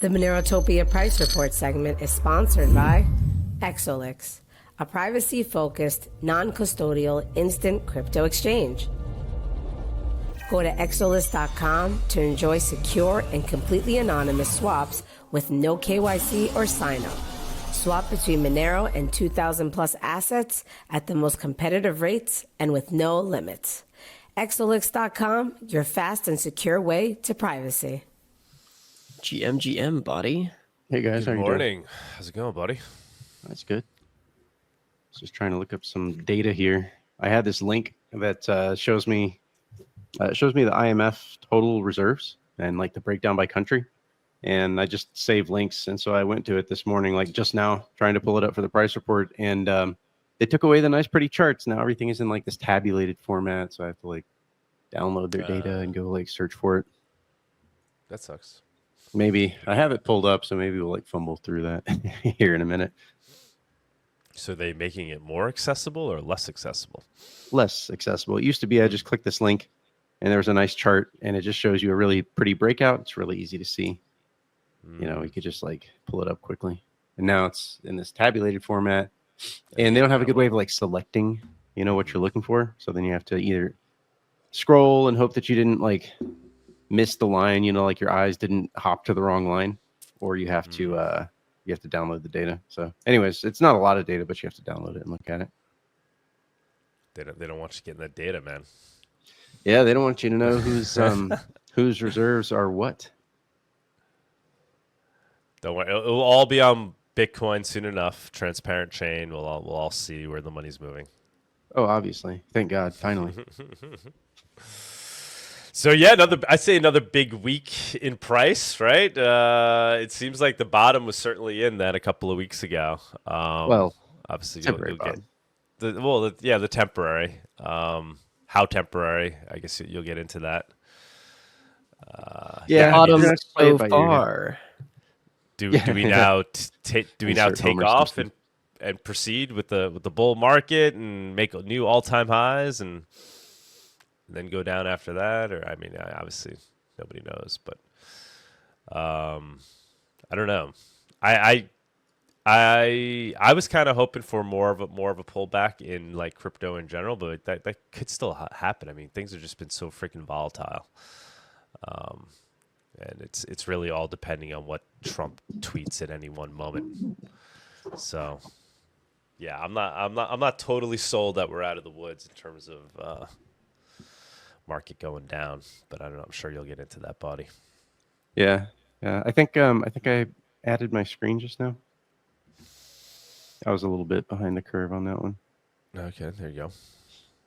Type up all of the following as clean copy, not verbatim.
The MoneroTopia Price Report segment is sponsored by Exolix, a privacy-focused, non-custodial instant crypto exchange. Go to exolix.com to enjoy secure and completely anonymous swaps with no KYC or sign-up. Swap between Monero and 2,000 plus assets at the most competitive rates and with no limits. Exolix.com, your fast and secure way to privacy. GM, buddy. Hey guys, Good morning. How's it going, buddy? That's good. Just trying to look up some data here. I had this link that shows me the IMF total reserves and like the breakdown by country. And I just saved links, and so I went to it this morning, like just now, trying to pull it up for the price report. And they took away the nice, pretty charts. Now everything is in like this tabulated format, so I have to like download their data and go like search for it. That sucks. Maybe I have it pulled up, so maybe we'll like fumble through that here in a minute. So are they making it more accessible or less accessible? Less accessible. It used to be I just click this link, and there was a nice chart, and it just shows you a really pretty breakout. It's really easy to see. You know, you could just like pull it up quickly. And now it's in this tabulated format, and they don't have a good way of like selecting, you know, what you're looking for. So then you have to either scroll and hope that you didn't like miss the line, you know, like your eyes didn't hop to the wrong line, or you have to download the data. So anyways, it's not a lot of data, but you have to download it and look at it. They don't want you getting that data, man. Yeah, they don't want you to know whose reserves are what. Don't worry. It'll all be on Bitcoin soon enough. Transparent chain. We'll all see where the money's moving. Oh, obviously. Thank God. Finally. So yeah, I'd say another big week in price, right? It seems like the bottom was certainly in that a couple of weeks ago. Well, obviously temporary you'll get the temporary. How temporary? I guess you'll get into that. Bottom play it so by ear. far. Do we now take off and proceed with the bull market and make new all-time highs and then go down after that? Or I mean, obviously nobody knows, but I don't know. I was kind of hoping for more of a pullback in like crypto in general, but that could still happen. I mean, things have just been so freaking volatile. And it's really all depending on what Trump tweets at any one moment. So, yeah, I'm not totally sold that we're out of the woods in terms of market going down. But I don't know. I'm sure you'll get into that, buddy. Yeah. I think I added my screen just now. I was a little bit behind the curve on that one. Okay, there you go.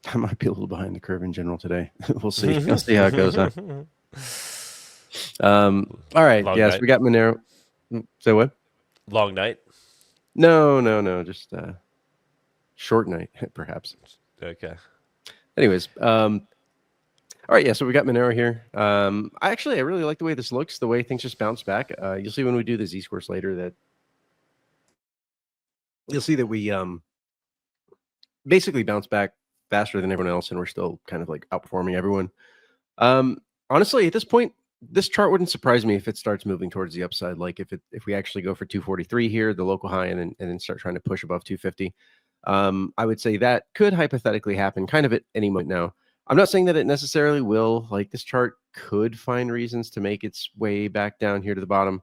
I might be a little behind the curve in general today. We'll see. I'll see how it goes. Huh? All right. Long yes, night. we got Monero. So what? Long night. No. Just short night, perhaps. Okay. Anyways, all right. Yeah. So we got Monero here. I really like the way this looks. The way things just bounce back. You'll see when we do the Z-scores later that you'll see that we basically bounce back faster than everyone else, and we're still kind of like outperforming everyone. Honestly, at this point, this chart wouldn't surprise me if it starts moving towards the upside. Like if we actually go for 243 here, the local high, and then start trying to push above 250. I would say that could hypothetically happen kind of at any moment now. I'm not saying that it necessarily will. Like this chart could find reasons to make its way back down here to the bottom.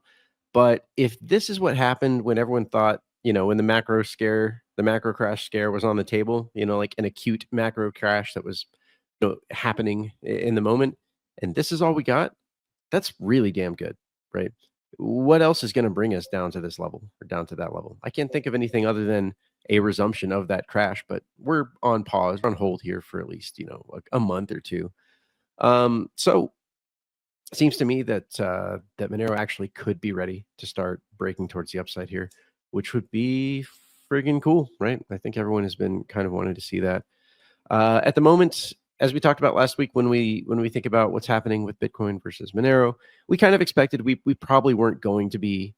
But if this is what happened when everyone thought, you know, when the macro crash scare was on the table, you know, like an acute macro crash that was, you know, happening in the moment, and this is all we got, that's really damn good, right? What else is going to bring us down to this level or down to that level? I can't think of anything other than a resumption of that crash, but we're on pause, on hold here for at least, you know, like a month or two. So it seems to me that that Monero actually could be ready to start breaking towards the upside here, which would be friggin' cool, right? I think everyone has been kind of wanting to see that. At the moment, as we talked about last week, when we think about what's happening with Bitcoin versus Monero, we kind of expected we probably weren't going to be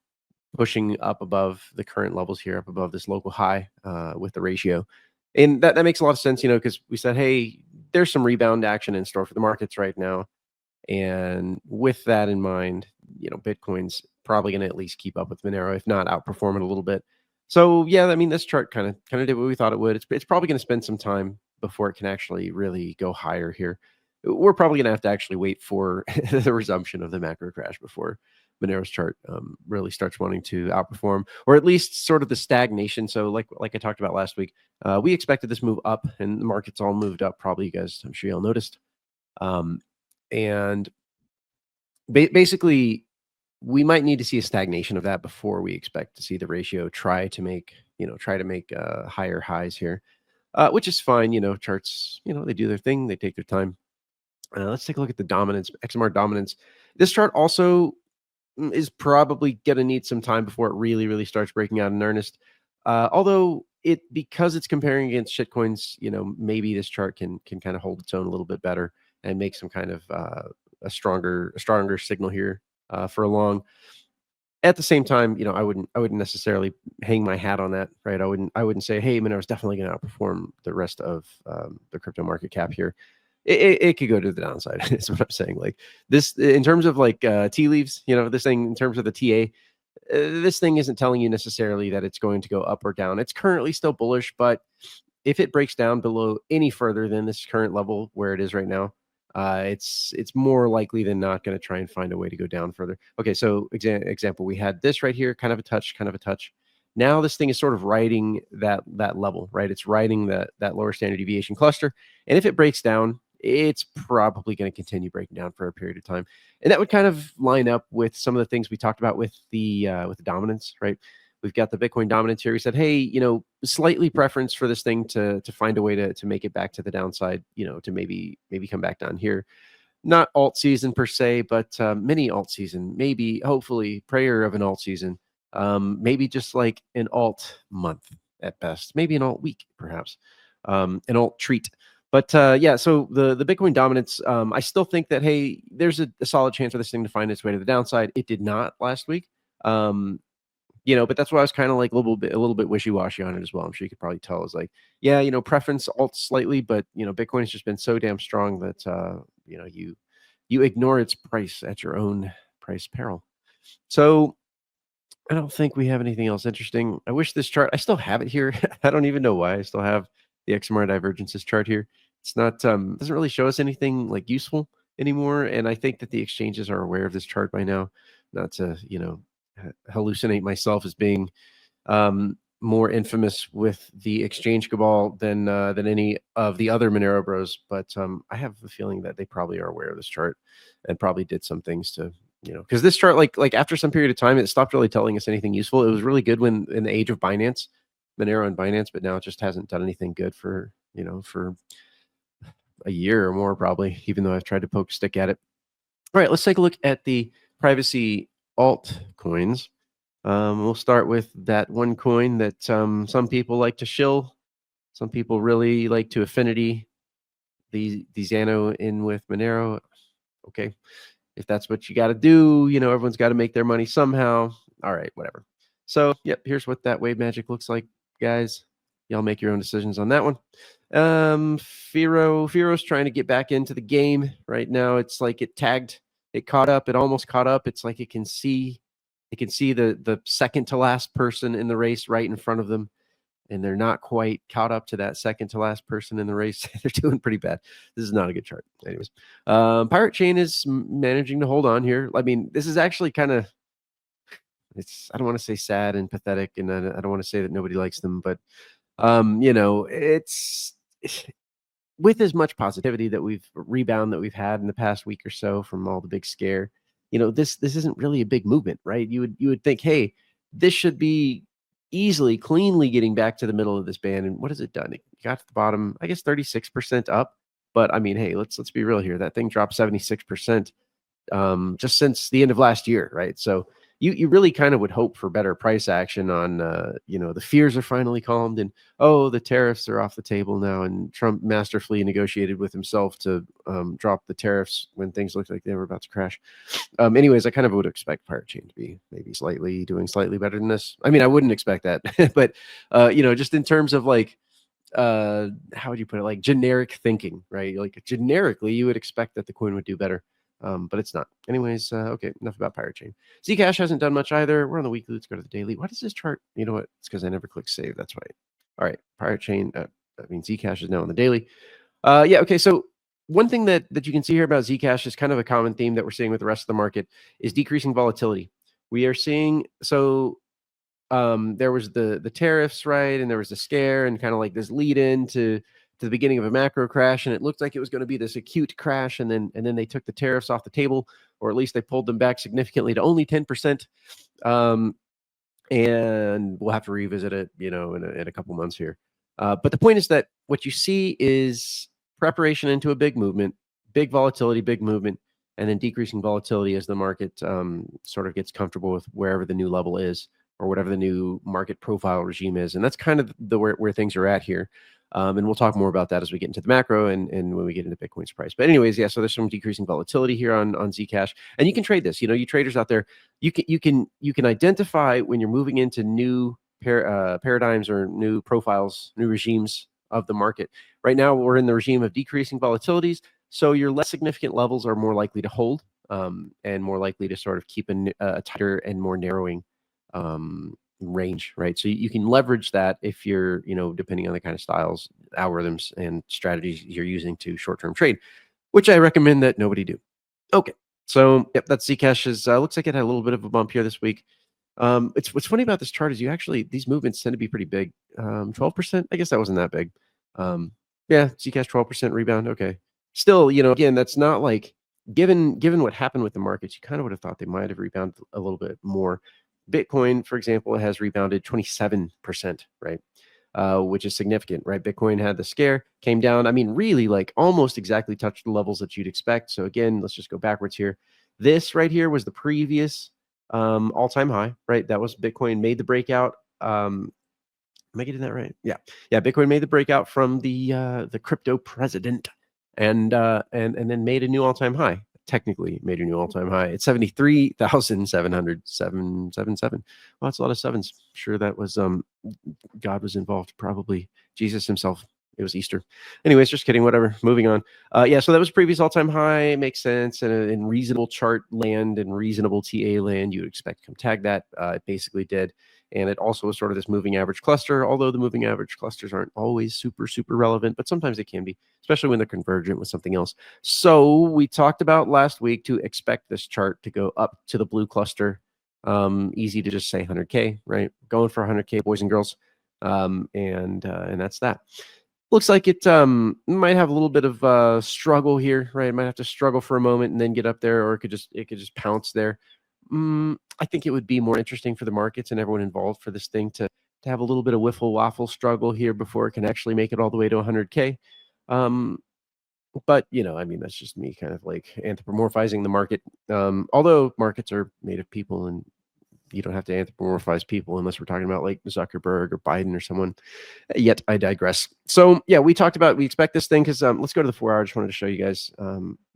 pushing up above the current levels here, up above this local high with the ratio. And that makes a lot of sense, you know, because we said, hey, there's some rebound action in store for the markets right now. And with that in mind, Bitcoin's probably going to at least keep up with Monero, if not outperform it a little bit. So yeah, I mean, this chart kind of did what we thought it would. It's probably going to spend some time before it can actually really go higher here. We're probably going to have to actually wait for the resumption of the macro crash before Monero's chart really starts wanting to outperform, or at least sort of the stagnation. So like I talked about last week, we expected this move up, and the market's all moved up. Probably you guys, I'm sure you all noticed. And basically, we might need to see a stagnation of that before we expect to see the ratio try to make higher highs here, which is fine. Charts, they do their thing, they take their time. Let's take a look at the dominance, XMR dominance. This chart also is probably going to need some time before it really starts breaking out in earnest. Although because it's comparing against shitcoins, maybe this chart can kind of hold its own a little bit better and make some kind of a stronger signal here for a long. At the same time, I wouldn't necessarily hang my hat on that, right? I wouldn't say, hey, Monero is definitely going to outperform the rest of the crypto market cap here. It could go to the downside. Is what I'm saying. Like this, in terms of like tea leaves, this thing in terms of the TA, this thing isn't telling you necessarily that it's going to go up or down. It's currently still bullish, but if it breaks down below any further than this current level where it is right now, it's more likely than not going to try and find a way to go down further. Okay, so example, we had this right here, kind of a touch. Now this thing is sort of riding that level, right? It's riding that lower standard deviation cluster, and if it breaks down, it's probably going to continue breaking down for a period of time, and that would kind of line up with some of the things we talked about with the dominance, right? We've got the Bitcoin dominance here. We said, hey, slightly preference for this thing to find a way to make it back to the downside, to maybe come back down here. Not alt season per se, but mini alt season, maybe, hopefully, prayer of an alt season. Maybe just like an alt month at best, maybe an alt week, perhaps, an alt treat. But yeah, so the Bitcoin dominance, I still think that, hey, there's a solid chance for this thing to find its way to the downside. It did not last week. But that's why I was kind of like a little bit wishy-washy on it as well. I'm sure you could probably tell. Is like, yeah, preference alt slightly, but Bitcoin has just been so damn strong that you ignore its price at your own price peril. So I don't think we have anything else interesting. I wish this chart, I still have it here. I don't even know why I still have the XMR divergences chart here. It's not doesn't really show us anything like useful anymore, and I think that the exchanges are aware of this chart by now. Not to hallucinate myself as being more infamous with the exchange cabal than any of the other Monero bros, but I have a feeling that they probably are aware of this chart and probably did some things to, because this chart, like after some period of time, it stopped really telling us anything useful. It was really good when in the age of Binance, Monero and Binance, but now it just hasn't done anything good for a year or more, probably, even though I've tried to poke a stick at it. All right, let's take a look at the privacy altcoins. We'll start with that one coin that some people like to shill. Some people really like to affinity the Xano in with Monero. Okay, if that's what you got to do, everyone's got to make their money somehow. All right, whatever. So, yep, here's what that wave magic looks like, guys. Y'all make your own decisions on that one. Firo's trying to get back into the game right now. It's like it caught up. It almost caught up. It's like it can see the second to last person in the race right in front of them, and they're not quite caught up to that second to last person in the race. They're doing pretty bad. This is not a good chart. Anyways, Pirate Chain is managing to hold on here. I mean, this is actually kind of, I don't want to say sad and pathetic, and I don't want to say that nobody likes them, but it's with as much positivity that we've had in the past week or so from all the big scare. This isn't really a big movement, right? You would think, hey, this should be easily, cleanly getting back to the middle of this band. And what has it done? It got to the bottom, I guess 36% up. But I mean, hey, let's be real here. That thing dropped 76% just since the end of last year, right? So you really kind of would hope for better price action on, the fears are finally calmed and, the tariffs are off the table now. And Trump masterfully negotiated with himself to drop the tariffs when things looked like they were about to crash. Anyways, I kind of would expect Pirate Chain to be maybe doing slightly better than this. I mean, I wouldn't expect that, but, just in terms of like, how would you put it? Like generic thinking, right? Like generically, you would expect that the coin would do better. but it's not. Anyways, okay, enough about Pirate Chain. Zcash hasn't done much either. We're on the weekly. Let's go to the daily. Why does this chart? You know what? It's because I never clicked save. That's why. All right, Pirate Chain. Zcash is now on the daily. Yeah. Okay. So one thing that you can see here about Zcash is kind of a common theme that we're seeing with the rest of the market is decreasing volatility. We are seeing there was the tariffs, right, and there was the scare and kind of like this lead in to the beginning of a macro crash, and it looked like it was going to be this acute crash, and then they took the tariffs off the table, or at least they pulled them back significantly to only 10%. And we'll have to revisit it, in a couple months here. But the point is that what you see is preparation into a big movement, big volatility, big movement, and then decreasing volatility as the market sort of gets comfortable with wherever the new level is or whatever the new market profile regime is. And that's kind of where things are at here. And we'll talk more about that as we get into the macro and when we get into Bitcoin's price. But anyways, yeah, so there's some decreasing volatility here on Zcash. And you can trade this. You traders out there, you can identify when you're moving into new paradigms or new profiles, new regimes of the market. Right now, we're in the regime of decreasing volatilities. So your less significant levels are more likely to hold and more likely to sort of keep a tighter and more narrowing range, right? So you can leverage that if you're, depending on the kind of styles, algorithms, and strategies you're using to short-term trade, which I recommend that nobody do. Okay, so yep, that's Zcash. Looks like it had a little bit of a bump here this week. What's funny about this chart is these movements tend to be pretty big. 12%, I guess that wasn't that big. Yeah, Zcash 12% rebound. Okay, still, again, that's not like given what happened with the markets, you kind of would have thought they might have rebounded a little bit more. Bitcoin, for example, has rebounded 27%, right? Which is significant, right? Bitcoin had the scare, came down. I mean, really, like almost exactly touched the levels that you'd expect. So again, let's just go backwards here. This right here was the previous all-time high, right? That was Bitcoin made the breakout. Am I getting that right? Yeah. Bitcoin made the breakout from the crypto president, and then made a new all-time high. Technically made a new all-time high at 73,777. Well, that's a lot of sevens. I'm sure that was God was involved, probably Jesus himself. It was Easter. Anyways, just kidding. Whatever. Moving on. Yeah, so that was previous all-time high. It makes sense. And in reasonable chart land and reasonable TA land, you would expect to come tag that. It basically did. And it also was sort of this moving average cluster, although the moving average clusters aren't always super, super relevant, but sometimes they can be, especially when they're convergent with something else. So we talked about last week to expect this chart to go up to the blue cluster. Easy to just say 100K, right? Going for 100K, boys and girls. And that's that. Looks like it might have a little bit of struggle here, right? It might have to struggle for a moment and then get up there, or it could just pounce there. I think it would be more interesting for the markets and everyone involved for this thing to have a little bit of wiffle waffle struggle here before it can actually make it all the way to 100K. But that's just me kind of like anthropomorphizing the market. Although markets are made of people, and you don't have to anthropomorphize people unless we're talking about like Zuckerberg or Biden or someone. Yet I digress. So yeah, we expect this thing because let's go to the 4 hour. I just wanted to show you guys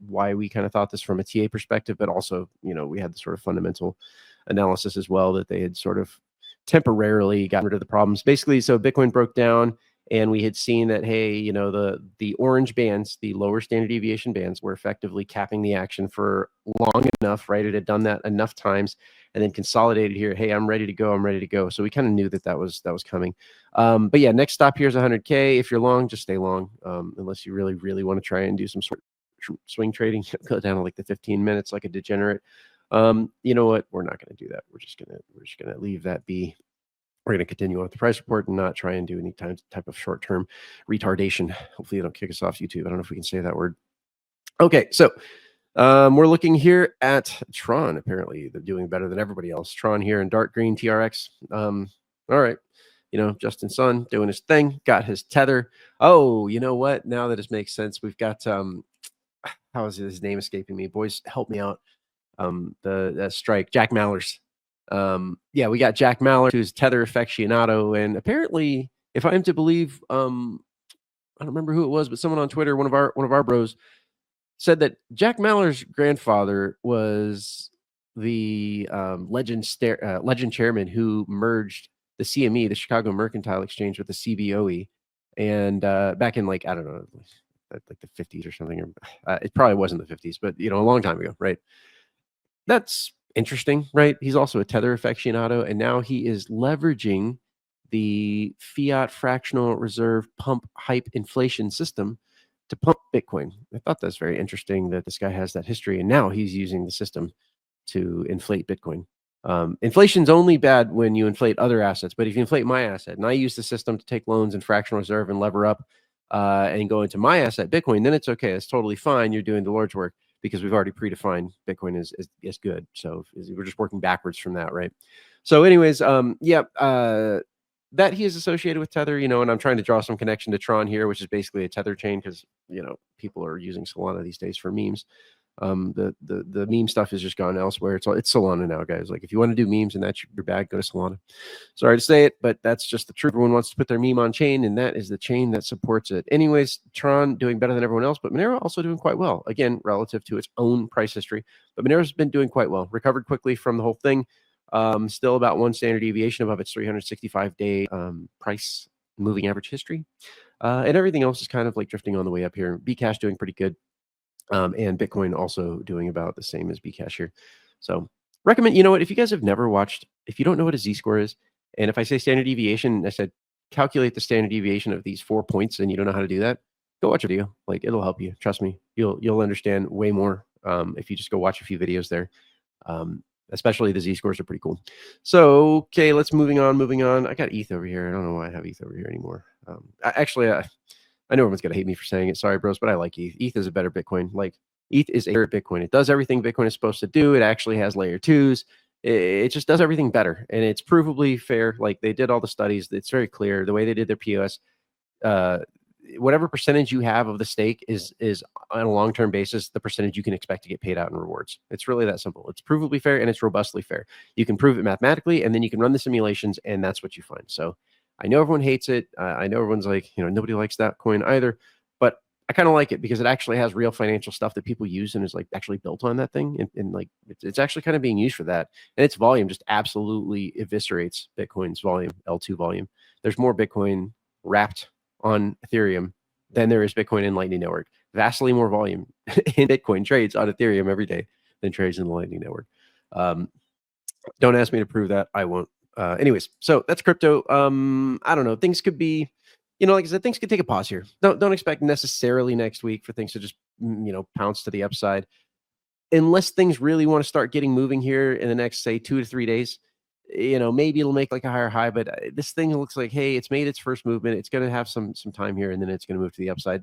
why we kind of thought this from a TA perspective, but also, we had the sort of fundamental analysis as well that they had sort of temporarily gotten rid of the problems. Basically, so Bitcoin broke down, and we had seen that, hey, the orange bands, the lower standard deviation bands, were effectively capping the action for long enough, right? It had done that enough times and then consolidated here. Hey, I'm ready to go. So we kind of knew that was coming. But yeah, next stop here is 100K. If you're long, just stay long, unless you really, really want to try and do some sort of swing trading. Go down to like the 15 minutes like a degenerate. You know what? We're not going to do that. We're just gonna leave that be. We're going to continue on with the price report and not try and do any type of short-term retardation. Hopefully they don't kick us off YouTube. I don't know if we can say that word. Okay, so we're looking here at Tron. Apparently they're doing better than everybody else. Tron here in dark green TRX. All right. Justin Sun doing his thing, got his tether. Oh, you know what? Now that it makes sense, we've got, how is his name escaping me? Boys, help me out. The strike, Jack Mallers. Yeah, we got Jack Mallers, who's tether aficionado, and apparently, if I'm to believe, I don't remember who it was, but someone on Twitter, one of our bros, said that Jack Mallers' grandfather was the legend chairman who merged the CME, the Chicago Mercantile Exchange, with the CBOE, and back in, like, I don't know, like the 50s or something. Or it probably wasn't the 50s, but a long time ago, right? That's interesting, right? He's also a Tether aficionado, and now he is leveraging the fiat fractional reserve pump hype inflation system to pump Bitcoin. I thought that's very interesting that this guy has that history, and now he's using the system to inflate Bitcoin. Inflation's only bad when you inflate other assets, but if you inflate my asset, and I use the system to take loans and fractional reserve and lever up and go into my asset, Bitcoin, then it's okay. It's totally fine. You're doing the Lord's work because we've already predefined Bitcoin is good. So we're just working backwards from that, right? So, anyways, that he is associated with Tether, and I'm trying to draw some connection to Tron here, which is basically a Tether chain because people are using Solana these days for memes. The meme stuff has just gone elsewhere. It's Solana now, guys. Like if you want to do memes and that's your bag, go to Solana. Sorry to say it, but that's just the truth. Everyone wants to put their meme on chain, and that is the chain that supports it. Anyways, Tron doing better than everyone else, but Monero also doing quite well. Again, relative to its own price history, but Monero's been doing quite well. Recovered quickly from the whole thing. Still about one standard deviation above its 365-day price moving average history. And everything else is kind of like drifting on the way up here. Bcash doing pretty good. And Bitcoin also doing about the same as Bcash here. So recommend, if you guys have never watched, if you don't know what a Z-score is, and if I say standard deviation, I said calculate the standard deviation of these 4 points, and you don't know how to do that, go watch a video. Like it'll help you. Trust me, you'll understand way more if you just go watch a few videos there. Especially the Z-scores are pretty cool. So, okay, let's moving on. I got ETH over here. I don't know why I have ETH over here anymore. I know everyone's going to hate me for saying it. Sorry, bros, but I like ETH. ETH is a better Bitcoin. Like, ETH is a better Bitcoin. It does everything Bitcoin is supposed to do. It actually has layer 2s. It just does everything better. And it's provably fair. Like, they did all the studies. It's very clear. The way they did their POS, whatever percentage you have of the stake is on a long-term basis, the percentage you can expect to get paid out in rewards. It's really that simple. It's provably fair, and it's robustly fair. You can prove it mathematically, and then you can run the simulations, and that's what you find. So I know everyone hates it. I know everyone's like, nobody likes that coin either, but I kind of like it because it actually has real financial stuff that people use and is like actually built on that thing. And like, it's actually kind of being used for that. And its volume just absolutely eviscerates Bitcoin's volume, L2 volume. There's more Bitcoin wrapped on Ethereum than there is Bitcoin in Lightning Network. Vastly more volume in Bitcoin trades on Ethereum every day than trades in the Lightning Network. Don't ask me to prove that. I won't. Anyways, so that's crypto. I don't know. Things could be, like I said, things could take a pause here. Don't expect necessarily next week for things to just, pounce to the upside. Unless things really want to start getting moving here in the next, say, 2 to 3 days, maybe it'll make like a higher high, but this thing looks like, hey, it's made its first movement. It's going to have some time here, and then it's going to move to the upside.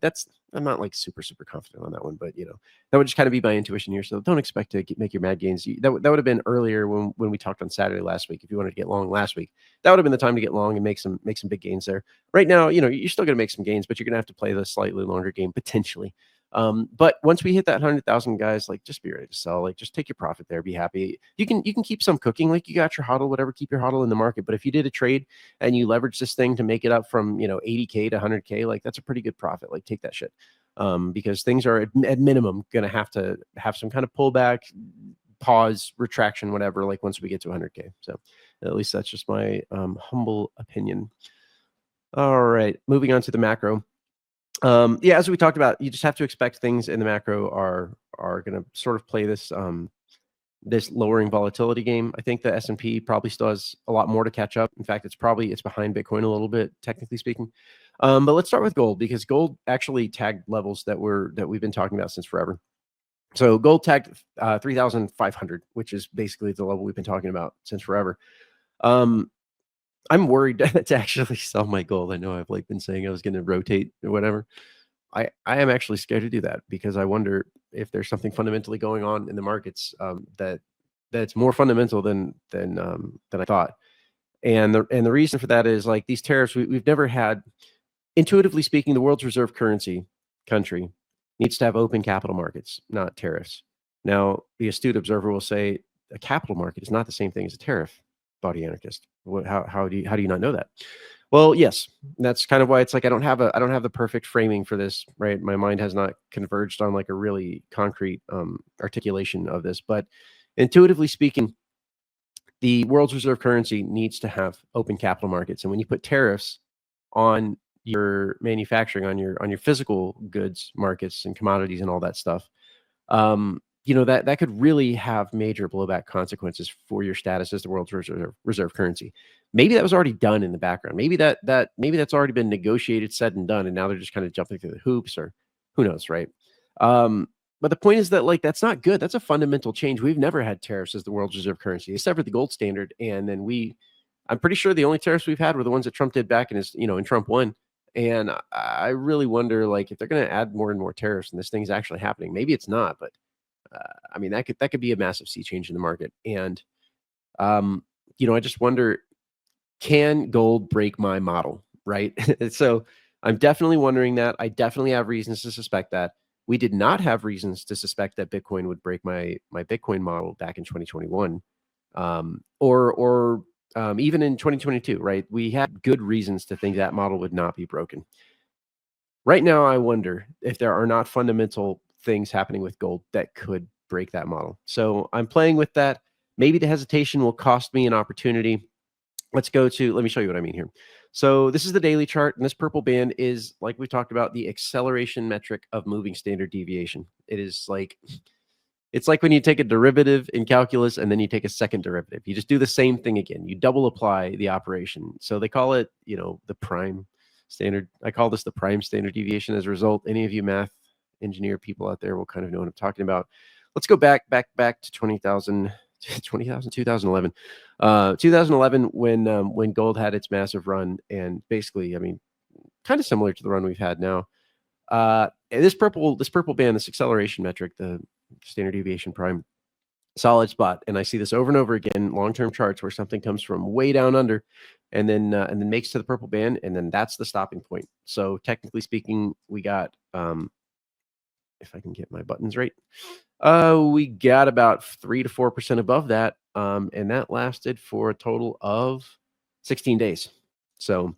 I'm not like super confident on that one, but that would just kind of be my intuition here. So don't expect to make your mad gains. That would have been earlier when we talked on Saturday last week. If you wanted to get long last week, that would have been the time to get long and make some big gains there. Right now, you're still going to make some gains, but you're going to have to play the slightly longer game potentially. But once we hit that 100,000, guys, like just be ready to sell. Like just take your profit there. Be happy. You can keep some cooking. Like you got your hodl, whatever. Keep your hodl in the market. But if you did a trade and you leverage this thing to make it up from 80K to 100K, like that's a pretty good profit. Like take that shit. Because things are at minimum going to have some kind of pullback, pause, retraction, whatever. Like once we get to 100K. So at least that's just my humble opinion. All right, moving on to the macro. As we talked about, you just have to expect things in the macro are going to sort of play this this lowering volatility game. I think the S&P probably still has a lot more to catch up. In fact, it's behind Bitcoin a little bit, technically speaking. But let's start with gold because gold actually tagged levels that we've been talking about since forever. So gold tagged 3,500, which is basically the level we've been talking about since forever. I'm worried to actually sell my gold. I know I've been saying I was going to rotate or whatever. I am actually scared to do that because I wonder if there's something fundamentally going on in the markets that's more fundamental than I thought. And the reason for that is like these tariffs. We've never had, intuitively speaking, the world's reserve currency country needs to have open capital markets, not tariffs. Now, the astute observer will say a capital market is not the same thing as a tariff. Body anarchist. How do you not know that? Well, yes, that's kind of why it's like I don't have the perfect framing for this, right? My mind has not converged on like a really concrete articulation of this, but intuitively speaking, the world's reserve currency needs to have open capital markets, and when you put tariffs on your manufacturing, on your physical goods markets and commodities and all that stuff, that could really have major blowback consequences for your status as the world's reserve currency. Maybe that was already done in the background. Maybe maybe that's already been negotiated, said and done, and now they're just kind of jumping through the hoops, or who knows, right? But the point is that, like, that's not good. That's a fundamental change. We've never had tariffs as the world's reserve currency. They severed the gold standard, and then I'm pretty sure the only tariffs we've had were the ones that Trump did back in Trump 1. And I really wonder, like, if they're going to add more and more tariffs and this thing's actually happening. Maybe it's not, but I mean, that could be a massive sea change in the market. And I just wonder, can gold break my model, right? So I'm definitely wondering that. I definitely have reasons to suspect that. We did not have reasons to suspect that Bitcoin would break my Bitcoin model back in 2021, or even in 2022, right? We had good reasons to think that model would not be broken. Right now, I wonder if there are not fundamental things happening with gold that could break that model. So I'm playing with that. Maybe the hesitation will cost me an opportunity. Let me show you what I mean here. So this is the daily chart, and this purple band is, like we talked about, the acceleration metric of moving standard deviation. It's like when you take a derivative in calculus and then you take a second derivative. You just do the same thing again. You double apply the operation. So they call it, the prime standard. I call this the prime standard deviation. As a result, any of you math engineer people out there will kind of know what I'm talking about. Let's go back to 2011. 2011, when gold had its massive run, and basically, I mean, kind of similar to the run we've had now. This purple band, this acceleration metric, the standard deviation prime, solid spot. And I see this over and over again, long-term charts, where something comes from way down under and then makes to the purple band, and then that's the stopping point. So technically speaking, we got, if I can get my buttons right, we got about 3 to 4% above that, and that lasted for a total of 16 days. So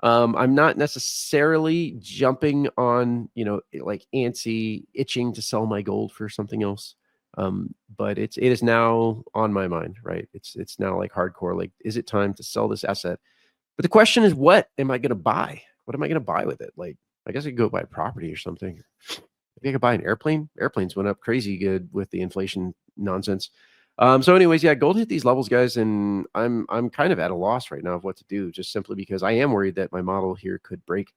I'm not necessarily jumping on, like antsy, itching to sell my gold for something else. But it is now on my mind, right? It's now like hardcore. Like, is it time to sell this asset? But the question is, what am I going to buy? What am I going to buy with it? Like, I guess I could go buy a property or something. Maybe I could buy an airplane. Airplanes went up crazy good with the inflation nonsense. So anyways, yeah, gold hit these levels, guys, and I'm kind of at a loss right now of what to do, just simply because I am worried that my model here could break.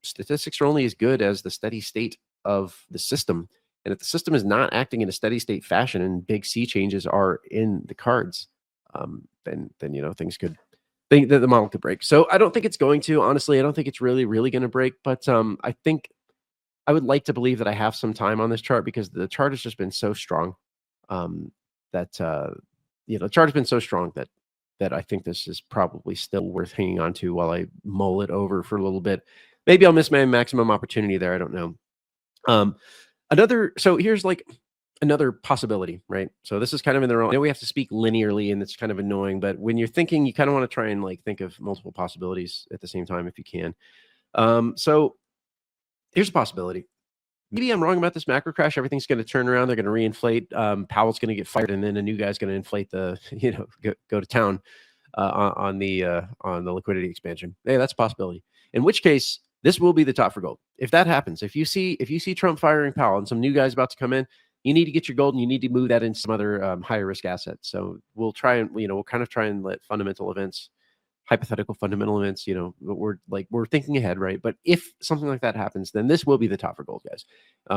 Statistics are only as good as the steady state of the system. And if the system is not acting in a steady state fashion and big sea changes are in the cards, then things could think that the model could break. So I don't think it's going to. Honestly, I don't think it's really going to break. But I think I would like to believe that I have some time on this chart, because the chart has just been so strong. The chart has been so strong that I think this is probably still worth hanging on to while I mull it over for a little bit. Maybe I'll miss my maximum opportunity there. I don't know. So here's like another possibility, right? So this is kind of in the wrong. I know we have to speak linearly, and it's kind of annoying, but when you're thinking, you kind of want to try and like think of multiple possibilities at the same time if you can. So here's a possibility. Maybe I'm wrong about this macro crash. Everything's going to turn around. They're going to reinflate. Powell's going to get fired, and then a new guy's going to inflate the, go to town on the liquidity expansion. Hey, that's a possibility. In which case, this will be the top for gold. If that happens, if you see Trump firing Powell and some new guys about to come in, you need to get your gold, and you need to move that into some other higher risk assets. So we'll try and we'll kind of try and let hypothetical fundamental events, we're thinking ahead, right? But if something like that happens, then this will be the top for gold, guys,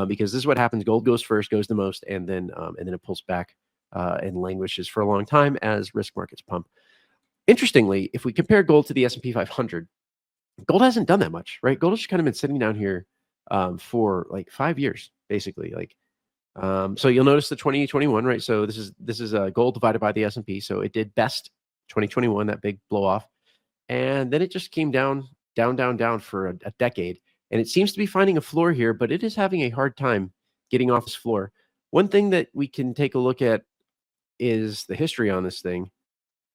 because this is what happens. Gold goes first, goes the most, and then it pulls back and languishes for a long time as risk markets pump. Interestingly, if we compare gold to the S&P 500, gold hasn't done that much, right? Gold has just kind of been sitting down here for like 5 years, basically. So you'll notice the 2021, right? So this is gold divided by the S&P. So it did best 2021, that big blow off. And then it just came down for a decade. And it seems to be finding a floor here, but it is having a hard time getting off this floor. One thing that we can take a look at is the history on this thing.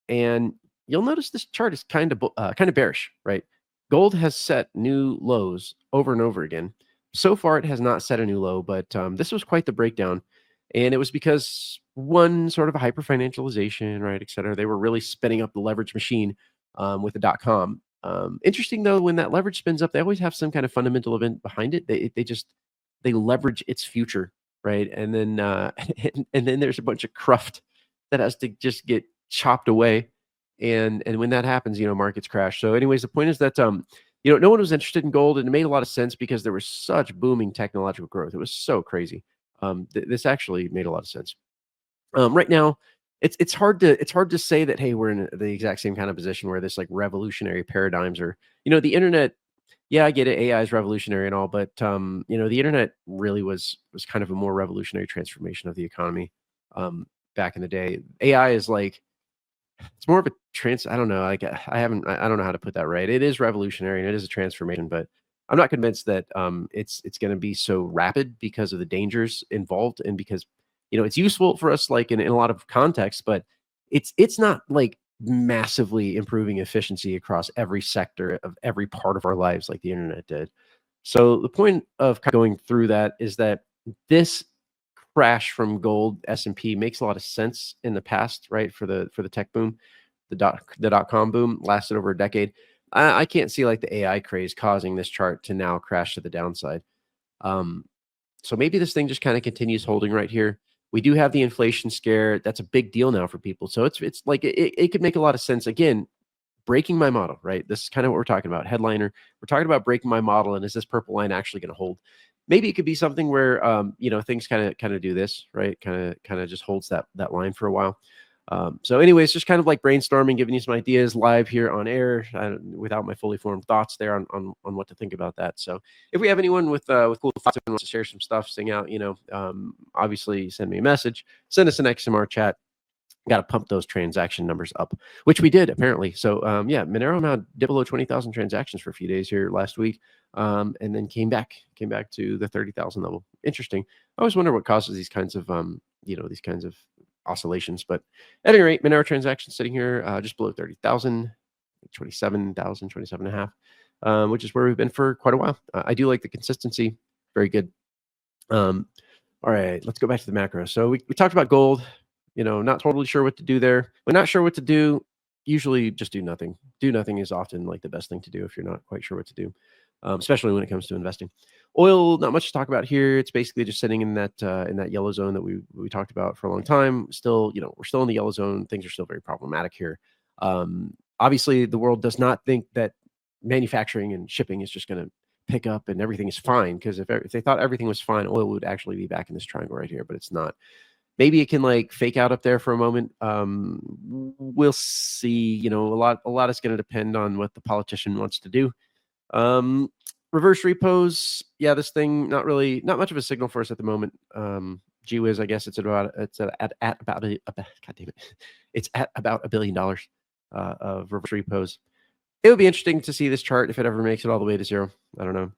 And you'll notice this chart is kind of bearish, right? Gold has set new lows over and over again. So far, it has not set a new low, but this was quite the breakdown. And it was because one, sort of a hyper financialization, right, et cetera. They were really spinning up the leverage machine with the .com. Interesting though, when that leverage spins up, they always have some kind of fundamental event behind it. They leverage its future, right? And then and then there's a bunch of cruft that has to just get chopped away, and when that happens, markets crash. So, anyways, the point is that no one was interested in gold, and it made a lot of sense because there was such booming technological growth. It was so crazy. This actually made a lot of sense. Right now, it's hard to say that, hey, we're in the exact same kind of position where this like revolutionary paradigms are. The internet. Yeah, I get it. AI is revolutionary and all, but the internet really was kind of a more revolutionary transformation of the economy back in the day. AI is like it's more of a I don't know. Like I don't know how to put that right. It is revolutionary and it is a transformation, but I'm not convinced that it's going to be so rapid because of the dangers involved and because it's useful for us like in a lot of contexts, but it's not like massively improving efficiency across every sector of every part of our lives like the internet did. So the point of going through that is that this crash from gold S&P makes a lot of sense in the past, right? For the tech boom, the dot-com boom lasted over a decade. I can't see like the AI craze causing this chart to now crash to the downside. Um, so maybe this thing just kind of continues holding right here. We do have the inflation scare. That's a big deal now for people. So it's like it could make a lot of sense. Again, breaking my model, right? This is kind of what we're talking about. Headliner. We're talking about breaking my model, and is this purple line actually going to hold? Maybe it could be something where things kind of do this, right? Kind of just holds that line for a while. So anyways, just kind of like brainstorming, giving you some ideas live here on air without my fully formed thoughts there on what to think about that. So if we have anyone with cool thoughts and wants to share some stuff, sing out, obviously send me a message, send us an XMR chat. Got to pump those transaction numbers up, which we did apparently. So Monero now dipped below 20,000 transactions for a few days here last week, and then came back to the 30,000 level. Interesting. I always wonder what causes these kinds of oscillations. But at any rate, Monero transactions sitting here just below 30,000, 27,000, 27.5, which is where we've been for quite a while. I do like the consistency. Very good. All right, let's go back to the macro. So we talked about gold. Not totally sure what to do there. When not sure what to do, usually just do nothing. Do nothing is often like the best thing to do if you're not quite sure what to do, especially when it comes to investing. Oil, not much to talk about here. It's basically just sitting in that yellow zone that we talked about for a long time. Still, we're still in the yellow zone. Things are still very problematic here. Obviously, the world does not think that manufacturing and shipping is just going to pick up and everything is fine, because if they thought everything was fine, oil would actually be back in this triangle right here, but it's not. Maybe it can like fake out up there for a moment. We'll see. A lot is going to depend on what the politician wants to do. Reverse repos. Yeah, this thing not much of a signal for us at the moment. Gee whiz, I guess it's at about God damn it, it's at about $1 billion of reverse repos. It would be interesting to see this chart if it ever makes it all the way to zero. I don't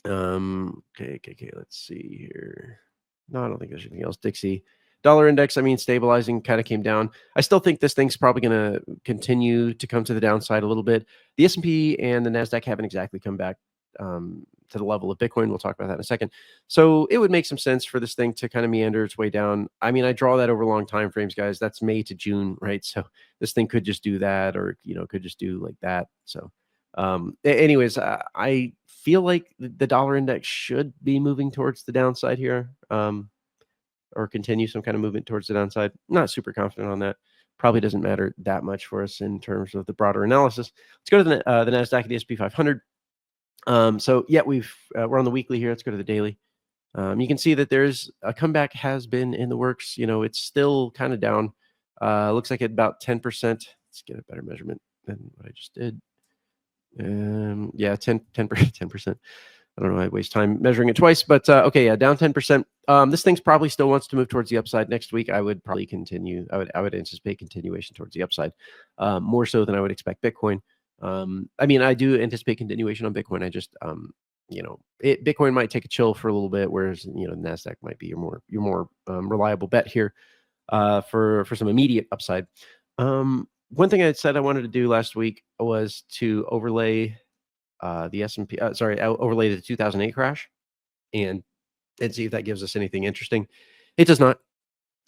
know. Okay. Let's see here. No, I don't think there's anything else. Dixie. Dollar index, stabilizing, kind of came down. I still think this thing's probably going to continue to come to the downside a little bit. The S&P and the NASDAQ haven't exactly come back to the level of Bitcoin. We'll talk about that in a second. So it would make some sense for this thing to kind of meander its way down. I draw that over long time frames, guys. That's May to June, right? So this thing could just do that, or could just do like that. So anyways, I feel like the dollar index should be moving towards the downside here. Or continue some kind of movement towards the downside. Not super confident on that. Probably doesn't matter that much for us in terms of the broader analysis. Let's go to the NASDAQ and the S&P 500. So yeah, we're on the weekly here. Let's go to the daily. You can see that there's a comeback has been in the works. It's still kind of down. Looks like at about 10%. Let's get a better measurement than what I just did. 10%. I don't know. I waste time measuring it twice, but okay, yeah, down 10%. This thing's probably still wants to move towards the upside next week. I would probably continue. I would anticipate continuation towards the upside, more so than I would expect Bitcoin. I do anticipate continuation on Bitcoin. I just, Bitcoin might take a chill for a little bit, whereas Nasdaq might be your more reliable bet here for some immediate upside. One thing I said I wanted to do last week was to overlay the S&P, overlay the 2008 crash and see if that gives us anything interesting. It does not,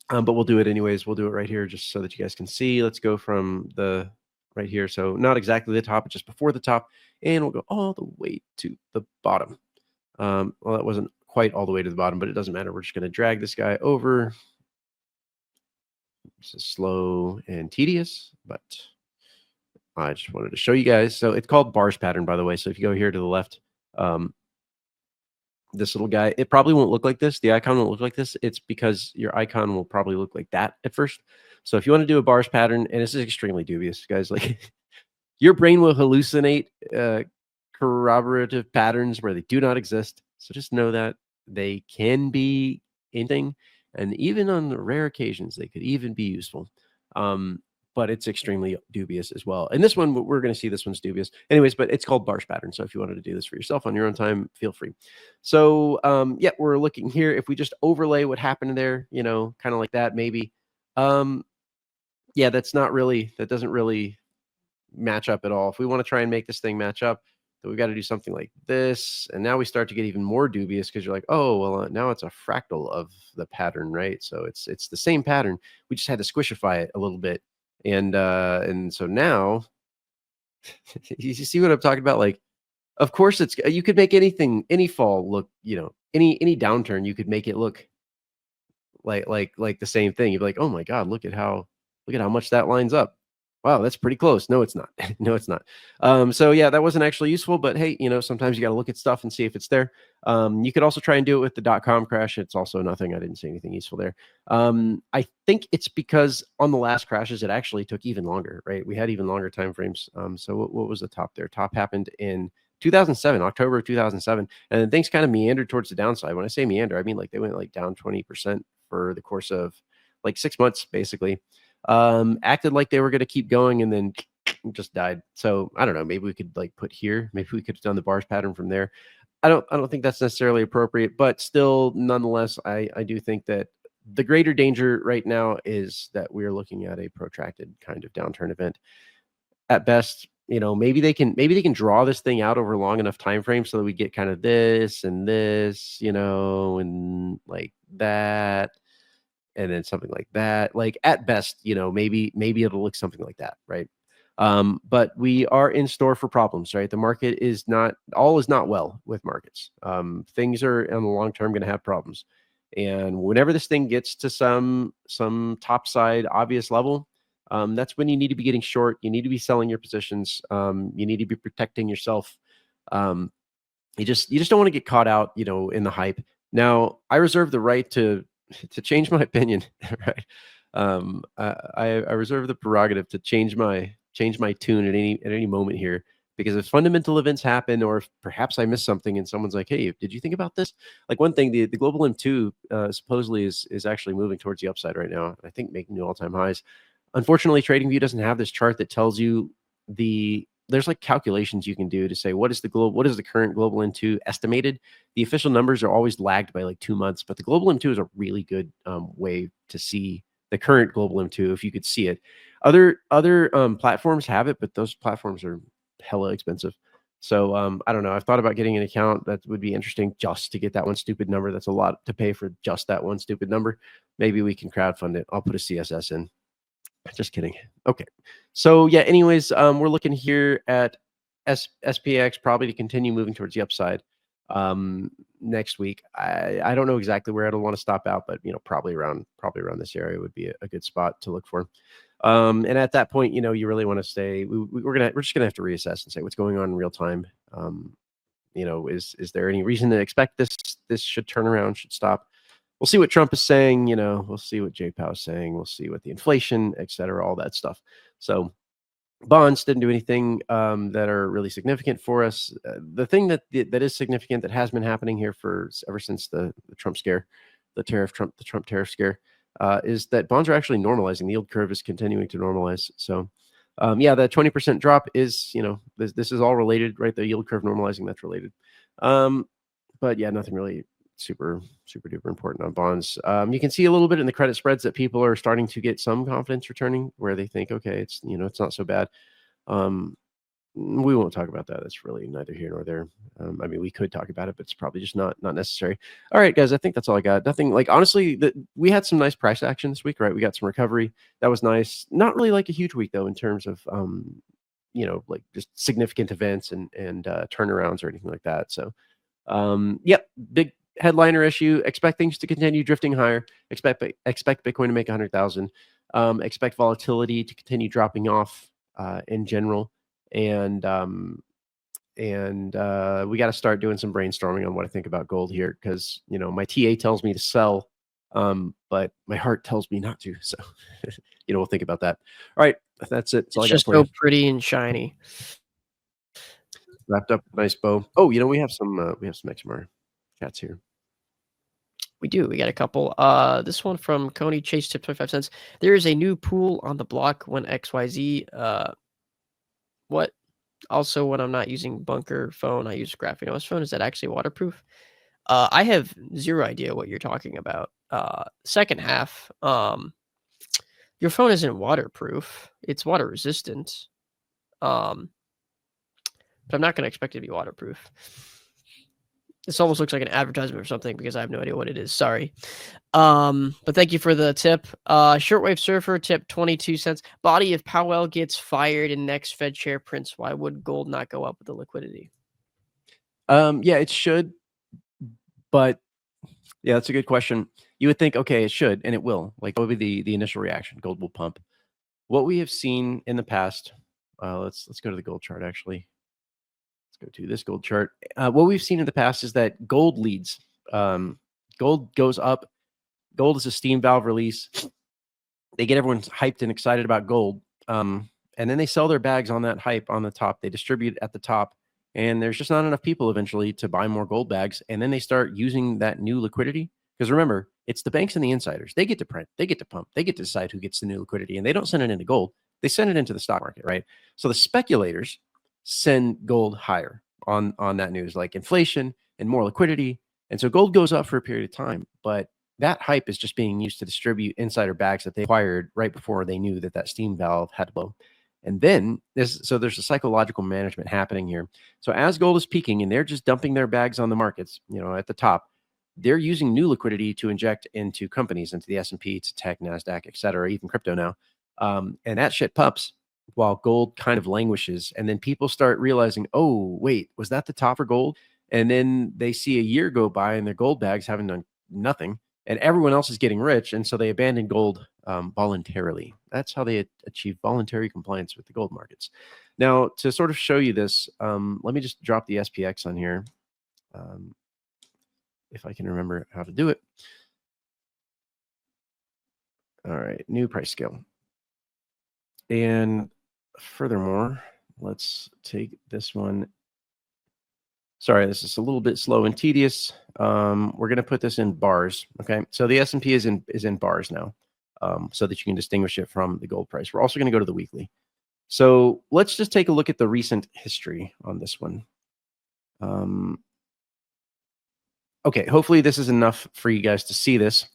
but we'll do it anyways. We'll do it right here just so that you guys can see. Let's go from the right here. So not exactly the top, but just before the top, and we'll go all the way to the bottom. Well, that wasn't quite all the way to the bottom, but it doesn't matter. We're just going to drag this guy over. This is slow and tedious, but I just wanted to show you guys. So it's called bars pattern, by the way. So if you go here to the left, this little guy, it probably won't look like this. The icon won't look like this. It's because your icon will probably look like that at first. So if you want to do a bars pattern, and this is extremely dubious, guys, like your brain will hallucinate corroborative patterns where they do not exist. So just know that they can be anything, and even on the rare occasions, they could even be useful. But it's extremely dubious as well. And this one, we're going to see this one's dubious. Anyways, but it's called bars pattern. So if you wanted to do this for yourself on your own time, feel free. So yeah, we're looking here. If we just overlay what happened there, you know, kind of like that, maybe. Yeah, that doesn't really match up at all. If we want to try and make this thing match up, then we've got to do something like this. And now we start to get even more dubious because you're like, oh, well, now it's a fractal of the pattern, right? So it's the same pattern. We just had to squishify it a little bit. And so now you see what I'm talking about? Like, of course you could make any fall look, you know, any downturn, you could make it look like the same thing. You'd be like, oh my God, look at how much that lines up. Wow, that's pretty close. No, it's not. No, it's not. So yeah, that wasn't actually useful, but hey, you know, sometimes you got to look at stuff and see if it's there. You could also try and do it with the .com crash. It's also nothing. I didn't see anything useful there. I think it's because on the last crashes, it actually took even longer, right? We had even longer time frames. So what was the top there? Top happened in 2007, October of 2007. And then things kind of meandered towards the downside. When I say meander, I mean like they went like down 20% for the course of like 6 months, basically. Acted like they were going to keep going and then just died. So I don't know, maybe we could like put here, maybe we could have done the bars pattern from there. I don't think that's necessarily appropriate, but still, nonetheless, I do think that the greater danger right now is that we're looking at a protracted kind of downturn event. At best, you know, maybe they can draw this thing out over long enough time frame so that we get kind of this and this, you know, and like that, and then something like that. Like at best, you know, maybe it'll look something like that, right? But we are in store for problems, right? The market is not well with markets. Things are in the long term going to have problems, and whenever this thing gets to some topside obvious level, that's when you need to be getting short. You need to be selling your positions. You need to be protecting yourself. You just don't want to get caught out, you know, in the hype. Now, I reserve the right to change my opinion, right? I reserve the prerogative to change my tune at any moment here, because if fundamental events happen, or if perhaps I missed something and someone's like, hey, did you think about this? Like one thing, the global M2 supposedly is actually moving towards the upside right now. I think making new all-time highs. Unfortunately, TradingView doesn't have this chart that tells you there's like calculations you can do to say what is the current global M2 estimated. The official numbers are always lagged by like 2 months, but the global M2 is a really good way to see the current global M2 if you could see it. Other platforms have it, but those platforms are hella expensive. So I don't know. I've thought about getting an account. That would be interesting just to get that one stupid number. That's a lot to pay for just that one stupid number. Maybe we can crowdfund it. I'll put a CSS in. Just kidding. Okay. So yeah, anyways, we're looking here at SPX probably to continue moving towards the upside next week. I don't know exactly where I don't want to stop out, but you know, probably around this area would be a good spot to look for. And at that point, you know, you really want to stay. We're just gonna have to reassess and say what's going on in real time. You know, is there any reason to expect this should turn around, should stop? We'll see what Trump is saying, you know, we'll see what JPOW is saying, we'll see what the inflation, et cetera, all that stuff. So bonds didn't do anything that are really significant for us. The thing that is significant that has been happening here ever since the Trump scare, the Trump tariff scare, is that bonds are actually normalizing. The yield curve is continuing to normalize. So yeah, that 20% drop is, you know, this is all related, right? The yield curve normalizing, that's related. But yeah, nothing really super duper important on bonds. You can see a little bit in the credit spreads that people are starting to get some confidence returning, where they think, okay, it's, you know, it's not so bad. we won't talk about that. That's really neither here nor there. I mean, we could talk about it, but it's probably just not necessary. All right, guys, I think that's all I got. Nothing like, honestly, we had some nice price action this week, right? We got some recovery. That was nice. Not really like a huge week though, in terms of like just significant events and turnarounds or anything like that. So, yep, big headliner issue. Expect things to continue drifting higher. Expect Bitcoin to make 100,000. Expect volatility to continue dropping off in general. And we got to start doing some brainstorming on what I think about gold here, because my TA tells me to sell, but my heart tells me not to. So we'll think about that. All right, that's it. That's all I got just for so you. pretty and shiny. Wrapped up, nice bow. Oh, we have some XMR chats here. We do. We got a couple. This one from Coney Chase tip 25 cents. There is a new pool on the block when XYZ. What? Also, when I'm not using Bunker phone, I use Graphene OS phone. Is that actually waterproof? I have zero idea what you're talking about. Second half, your phone isn't waterproof. It's water resistant. But I'm not going to expect it to be waterproof. This almost looks like an advertisement or something because I have no idea what it is. Sorry. But thank you for the tip. Shortwave Surfer tip 22 cents. Body, if Powell gets fired and next Fed chair prints, why would gold not go up with the liquidity? Yeah, it should. But yeah, that's a good question. You would think, okay, it should, and it will. Like, what would be the initial reaction? Gold will pump. What we have seen in the past, let's go to the gold chart, actually. Go to this gold chart. What we've seen in the past is that gold leads. Gold goes up. Gold is a steam valve release. They get everyone hyped and excited about gold. And then they sell their bags on that hype on the top. They distribute at the top. And there's just not enough people eventually to buy more gold bags. And then they start using that new liquidity. Because remember, it's the banks and the insiders. They get to print. They get to pump. They get to decide who gets the new liquidity. And they don't send it into gold. They send it into the stock market, right? So the speculators send gold higher on that news, like inflation and more liquidity. And so gold goes up for a period of time, but that hype is just being used to distribute insider bags that they acquired right before they knew that steam valve had to blow. And then there's a psychological management happening here. So as gold is peaking and they're just dumping their bags on the markets, at the top, they're using new liquidity to inject into companies, into the S&P, to tech, NASDAQ, et cetera, even crypto now. And that shit pumps while gold kind of languishes. And then people start realizing, oh, wait, was that the top for gold? And then they see a year go by and their gold bags haven't done nothing, and everyone else is getting rich. And so they abandon gold voluntarily. That's how they achieve voluntary compliance with the gold markets. Now, to sort of show you this, let me just drop the SPX on here. If I can remember how to do it. All right, new price scale. And furthermore, let's take this one. Sorry, this is a little bit slow and tedious. We're going to put this in bars. Okay, so the S&P is in bars now, so that you can distinguish it from the gold price. We're also going to go to the weekly. So let's just take a look at the recent history on this one. Okay, hopefully this is enough for you guys to see this.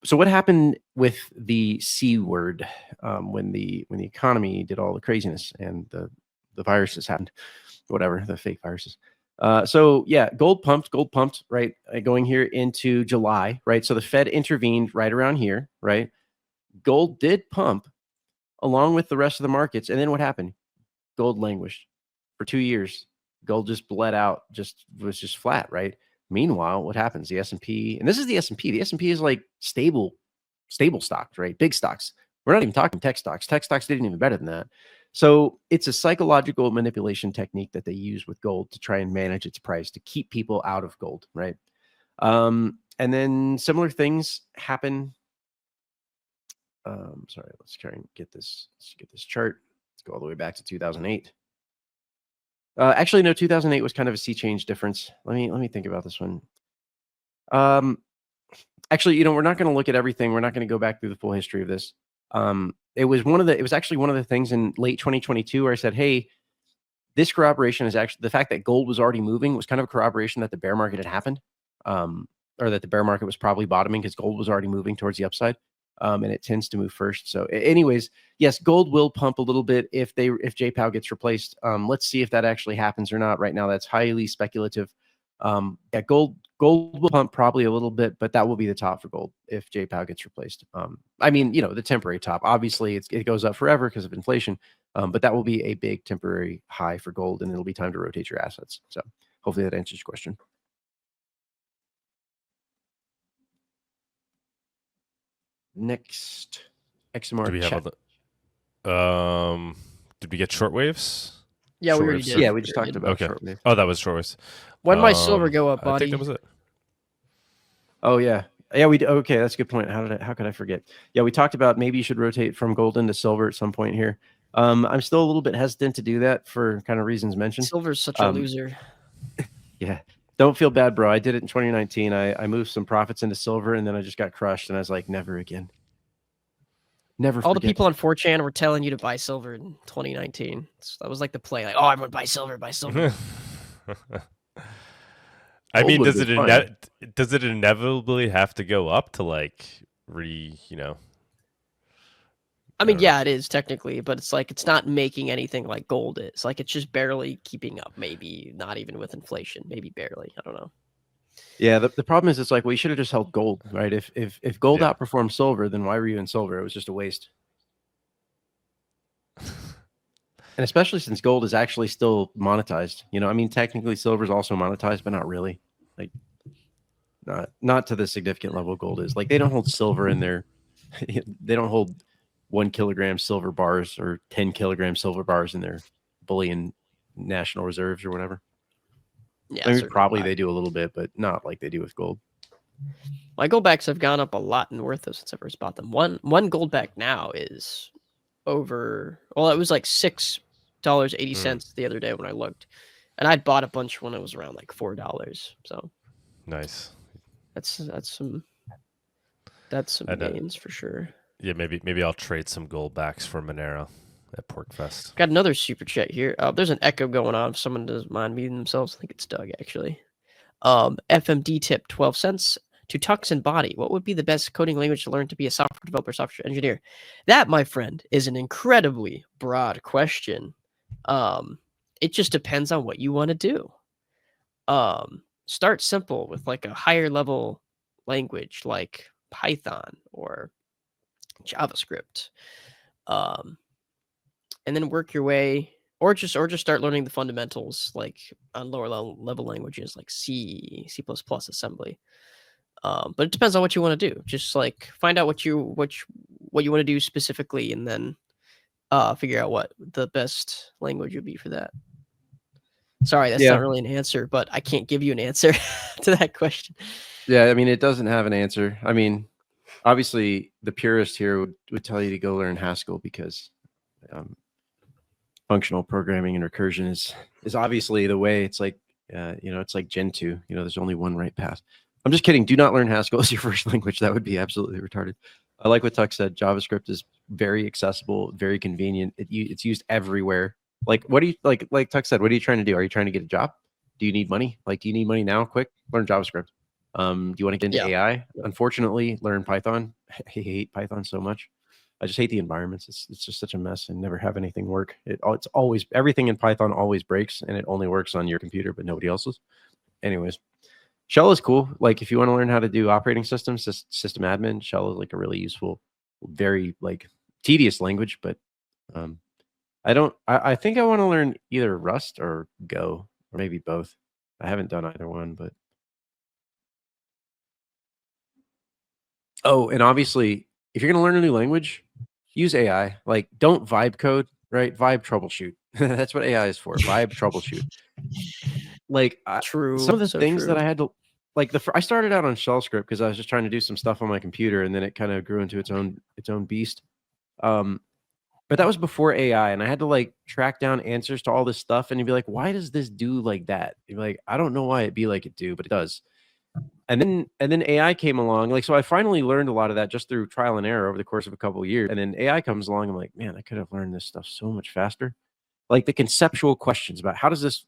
So what happened with the C word when the economy did all the craziness and the viruses happened, whatever, the fake viruses. So yeah, gold pumped, right? Going here into July, right? So the Fed intervened right around here, right? Gold did pump along with the rest of the markets. And then what happened? Gold languished for 2 years. Gold just bled out, was just flat, right? Meanwhile, what happens? The S&P, and this is the S&P. The S&P is like stable stocks, right? Big stocks. We're not even talking tech stocks. Tech stocks did even better than that. So it's a psychological manipulation technique that they use with gold to try and manage its price to keep people out of gold, right? And then similar things happen. Sorry, let's try and get this chart. Let's go all the way back to 2008. Actually, no, 2008 was kind of a sea change difference. Let me think about this one. Actually, we're not going to look at everything. We're not going to go back through the full history of this. It was actually one of the things in late 2022 where I said, hey, this corroboration is actually the fact that gold was already moving was kind of a corroboration that the bear market had happened, or that the bear market was probably bottoming because gold was already moving towards the upside. and it tends to move first. So, anyways, yes, gold will pump a little bit if JPOW gets replaced. Let's see if that actually happens or not. Right now, that's highly speculative. Yeah, gold will pump probably a little bit, but that will be the top for gold if JPOW gets replaced. I mean, the temporary top. Obviously, it goes up forever because of inflation, but that will be a big temporary high for gold, and it'll be time to rotate your assets. So hopefully that answers your question. Next, XMR Do we chat. have did we get shortwaves? Yeah, we already did. Yeah, we just talked about shortwave. Oh, that was shortwaves. When might silver go up, buddy? I think that was it. Oh yeah, we okay. That's a good point. How could I forget? Yeah, we talked about maybe you should rotate from gold into silver at some point here. I'm still a little bit hesitant to do that for kind of reasons mentioned. Silver's such a loser. Yeah, don't feel bad, bro. I did it in 2019. I moved some profits into silver, and then I just got crushed, and I was like, never again. Never. All the people on 4chan were telling you to buy silver in 2019. So that was like the play. Like, oh, everyone buy silver, buy silver. I mean, does it inevitably have to go up to like I mean, yeah, it is technically, but it's like it's not making anything like gold is. Like it's just barely keeping up. Maybe not even with inflation. Maybe barely. I don't know. Yeah, the problem is it's like, well, you should have just held gold, right? If gold outperformed silver, then why were you in silver? It was just a waste. And especially since gold is actually still monetized. I mean, technically silver is also monetized, but not really. Like, not to the significant level gold is. Like, they don't hold silver in their, they don't hold 1 kilogram silver bars or 10 kilogram silver bars in their bullion national reserves or whatever. Yeah, I mean, probably they do a little bit, but not like they do with gold. My goldbacks have gone up a lot in worth since I first bought them. One goldback now is over. Well, it was like $6.80 the other day when I looked, and I'd bought a bunch when it was around like $4. So nice. That's some gains for sure. Yeah, maybe I'll trade some goldbacks for Monero at PorkFest. Got another super chat here. There's an echo going on. If someone doesn't mind muting themselves, I think it's Doug actually. FMD tip, 12 cents. To Tux and Body, what would be the best coding language to learn to be a software developer, software engineer? That, my friend, is an incredibly broad question. It just depends on what you want to do. Start simple with like a higher level language like Python or JavaScript. And then work your way, or just start learning the fundamentals like on lower level languages like C, C++, assembly. But it depends on what you want to do. Just like find out what you want to do specifically, and then figure out what the best language would be for that. Sorry, that's not really an answer, but I can't give you an answer to that question. Yeah, I mean, it doesn't have an answer. I mean, obviously, the purist here would tell you to go learn Haskell because functional programming and recursion is obviously the way. It's like it's like Gen 2. There's only one right path. I'm just kidding. Do not learn Haskell as your first language. That would be absolutely retarded. I like what Tuck said. JavaScript is very accessible, very convenient. It's used everywhere. Like, what do you like Tuck said? What are you trying to do? Are you trying to get a job? Do you need money? Like, do you need money now? Quick, learn JavaScript. Do you want to get into AI? Unfortunately, learn Python. I hate Python so much. I just hate the environments. It's just such a mess and never have anything work. It's always, everything in Python always breaks, and it only works on your computer, but nobody else's. Anyways, Shell is cool. Like, if you want to learn how to do operating systems, system admin, Shell is like a really useful, very like tedious language. But I think I want to learn either Rust or Go, or maybe both. I haven't done either one, but. Oh, and obviously, if you're going to learn a new language, use AI. Like, don't vibe code, right? Vibe troubleshoot. That's what AI is for. Vibe troubleshoot. Like, true. Some of the things that I had to, like, I started out on shell script because I was just trying to do some stuff on my computer, and then it kind of grew into its own beast. But that was before AI, and I had to like track down answers to all this stuff, and you'd be like, why does this do like that? You'd be like, I don't know why it be like it do, but it does. And then AI came along. Like, so I finally learned a lot of that just through trial and error over the course of a couple of years. And then AI comes along. I'm like, man, I could have learned this stuff so much faster. like the conceptual questions about how does this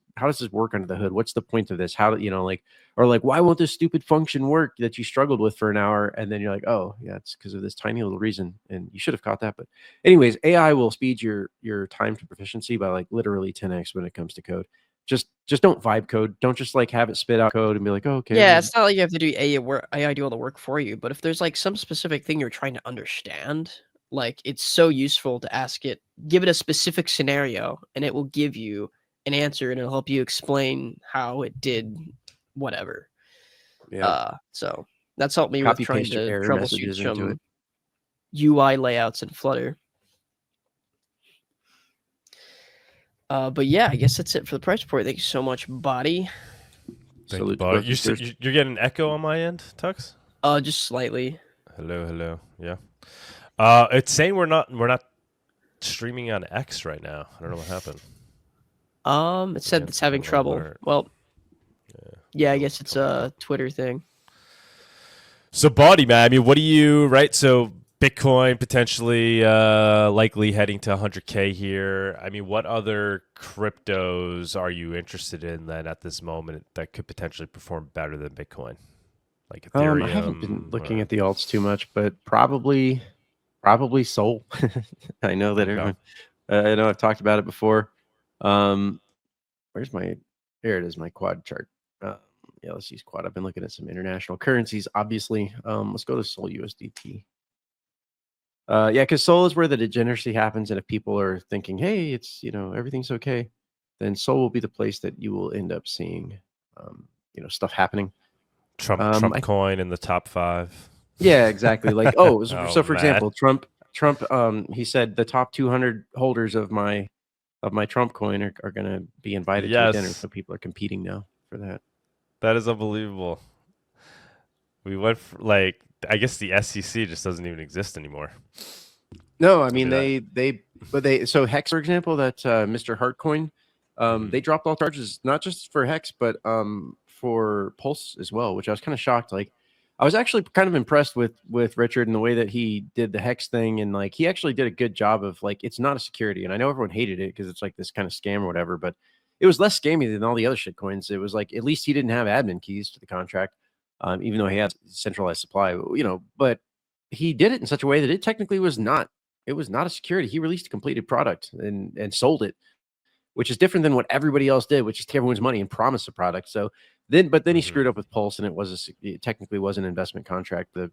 work under the hood? What's the point of this? How do you know, like, or like, why won't this stupid function work that you struggled with for an hour? And then you're like, oh yeah, it's because of this tiny little reason, and you should have caught that. But anyways, AI will speed your time to proficiency by like literally 10x when it comes to code. Just don't vibe code. Don't just like have it spit out code and be like, oh, okay. Yeah, it's not like you have to do AI do all the work for you, but if there's like some specific thing you're trying to understand, like it's so useful to ask it, give it a specific scenario, and it will give you an answer, and it'll help you explain how it did whatever. Yeah. So that's helped me Copy with trying paste your to error troubleshoot messages into it. some UI layouts in Flutter. But yeah, I guess that's it for the price report. Thank you so much, Body. Thank you, Body. You're getting an echo on my end, Tux? Just slightly. Hello. Yeah. It's saying we're not streaming on X right now. I don't know what happened. It said it's having trouble. Alert. Well, yeah, I guess it's a Twitter thing. So, Body, man, I mean, what do you, right? So, Bitcoin potentially likely heading to 100K here. I mean, what other cryptos are you interested in then at this moment that could potentially perform better than Bitcoin? Like Ethereum? I haven't been looking at the alts too much, but probably Sol. I know that everyone. I know I've talked about it before. Where's my? There it is, my quad chart. Yeah, let's use quad. I've been looking at some international currencies, obviously. Let's go to Sol USDT. Yeah, because Sol is where the degeneracy happens, and if people are thinking, "Hey, it's everything's okay," then Sol will be the place that you will end up seeing, stuff happening. Trump coin in the top 5. Yeah, exactly. Like, so for example, Trump, he said the top 200 holders of my Trump coin are going to be invited to dinner. So people are competing now for that. That is unbelievable. We went for, like, I guess the SEC just doesn't even exist anymore. No, I mean so Hex, for example, that Mr. Hartcoin, they dropped all charges, not just for Hex, but for Pulse as well, which I was kind of shocked. Like, I was actually kind of impressed with Richard and the way that he did the Hex thing, and like he actually did a good job of like, it's not a security, and I know everyone hated it because it's like this kind of scam or whatever, but it was less scammy than all the other shit coins. It was like, at least he didn't have admin keys to the contract, even though he had centralized supply, but he did it in such a way that it technically was not. It was not a security. He released a completed product and sold it, which is different than what everybody else did, which is take everyone's money and promise a product. So then he screwed up with Pulse, and it technically was an investment contract, per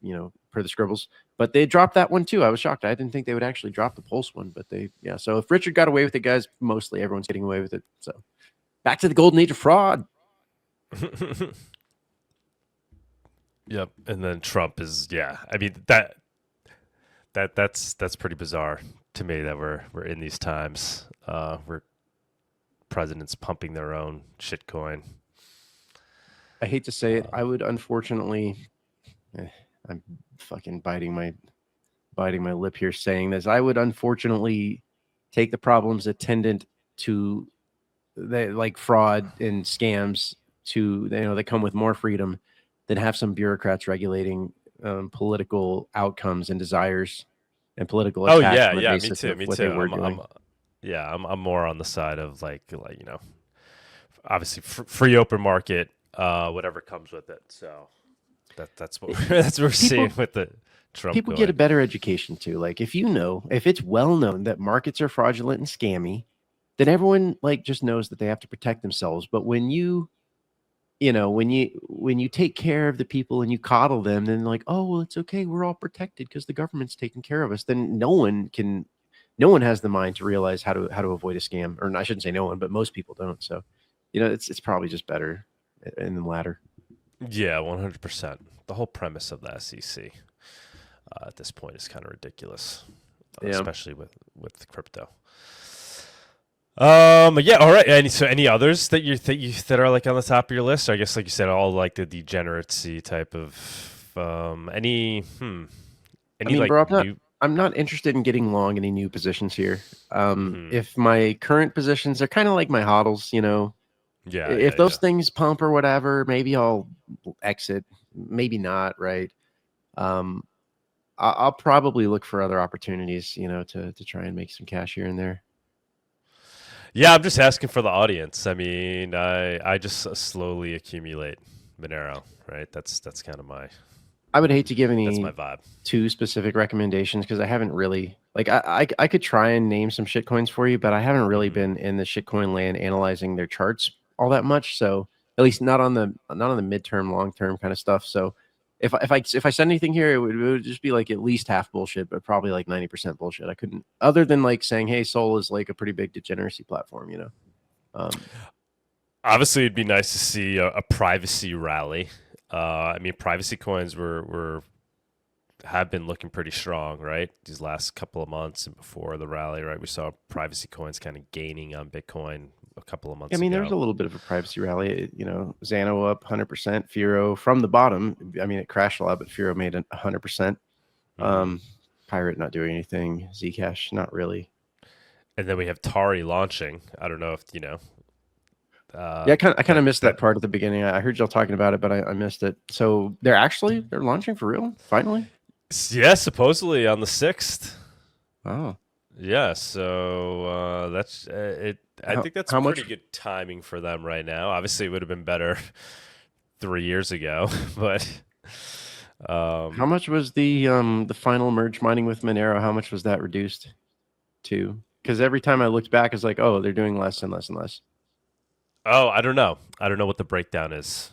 the scribbles. But they dropped that one too. I was shocked. I didn't think they would actually drop the Pulse one, but So if Richard got away with it, guys, mostly everyone's getting away with it. So back to the golden age of fraud. Yep, and then Trump is I mean that's pretty bizarre to me that we're in these times where presidents pumping their own shitcoin. I hate to say it, I would unfortunately, I'm fucking biting my lip here saying this. I would unfortunately take the problems attendant to like fraud and scams to they come with more freedom than have some bureaucrats regulating political outcomes and desires and political attacks. Me too. I'm more on the side of like obviously free open market, whatever comes with it. So that's what we're seeing with the Trump. People get a better education too. Like if it's well known that markets are fraudulent and scammy, then everyone just knows that they have to protect themselves. But when you take care of the people and you coddle them, then oh, well, it's okay. We're all protected because the government's taking care of us. Then no one has the mind to realize how to avoid a scam. Or I shouldn't say no one, but most people don't. So, it's probably just better in the latter. Yeah, 100%. The whole premise of the SEC at this point is kind of ridiculous, especially with crypto. Yeah, all right. And so any others that that are like on the top of your list? Or I guess like you said, all like the degeneracy type of I'm not interested in getting long any new positions here. If my current positions are kind of like my hodls, if those things pump or whatever, maybe I'll exit, maybe not, right? I'll probably look for other opportunities, to try and make some cash here and there. Yeah, I'm just asking for the audience. I mean, I just slowly accumulate Monero, right? That's kind of I would hate to give that's my any vibe. too specific recommendations because I haven't really like I could try and name some shitcoins for you, but I haven't really been in the shitcoin land analyzing their charts all that much. So at least not on the midterm, long term kind of stuff. So if I said anything here, it would just be like at least half bullshit, but probably like 90% bullshit. I couldn't, other than like saying, hey, Sol is like a pretty big degeneracy platform, you know. Obviously, it'd be nice to see a privacy rally. I mean, privacy coins have been looking pretty strong, right? These last couple of months and before the rally, right? We saw privacy coins kind of gaining on Bitcoin a couple of months I mean, ago. there's a little bit of a privacy rally. You know, Xano up 100%, Firo from the bottom. I mean, it crashed a lot, but Firo made 100%. Pirate not doing anything. Zcash not really. And then we have Tari launching. I don't know if you know. Yeah, I kind of missed that part at the beginning. I heard y'all talking about it, but I missed it. So they're launching for real, finally. Yeah, supposedly on the 6th. Oh, Yeah, so that's it. I think that's pretty good timing for them right now. Obviously, it would have been better 3 years ago, but how much was the final merge mining with Monero? How much was that reduced to? Because every time I looked back, it's like, oh, they're doing less and less and less. Oh, I don't know. I don't know what the breakdown is.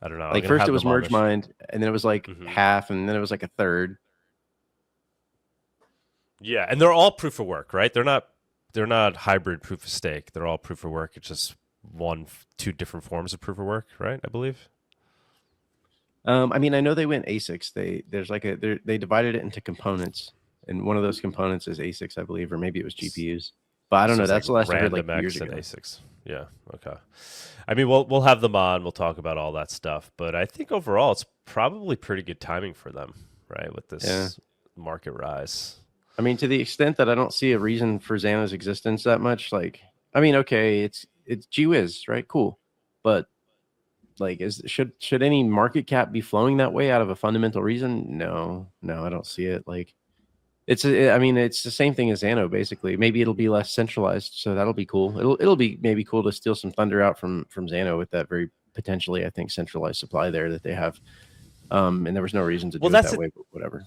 I don't know. Like first it was merge mined, and then it was like half, and then it was like a third. Yeah, and they're all proof of work, right? They're not hybrid proof of stake. They're all proof of work. It's just two different forms of proof of work, right? I believe. I mean, I know they went ASICs. They divided it into components, and one of those components is ASICs, I believe, or maybe it was GPUs. But I don't know. That's like the last I heard, like years ago. ASICs. Yeah. Okay. I mean, we'll have them on. We'll talk about all that stuff. But I think overall, it's probably pretty good timing for them, right? With this market rise. I mean, to the extent that I don't see a reason for Xano's existence that much. Like, I mean, okay, it's GWiz, right? Cool, but like, should any market cap be flowing that way out of a fundamental reason? No, I don't see it. Like, I mean, it's the same thing as Xano, basically. Maybe it'll be less centralized, so that'll be cool. It'll be maybe cool to steal some thunder out from Xano with that very potentially, I think, centralized supply there that they have. And there was no reason to do it that way, but whatever.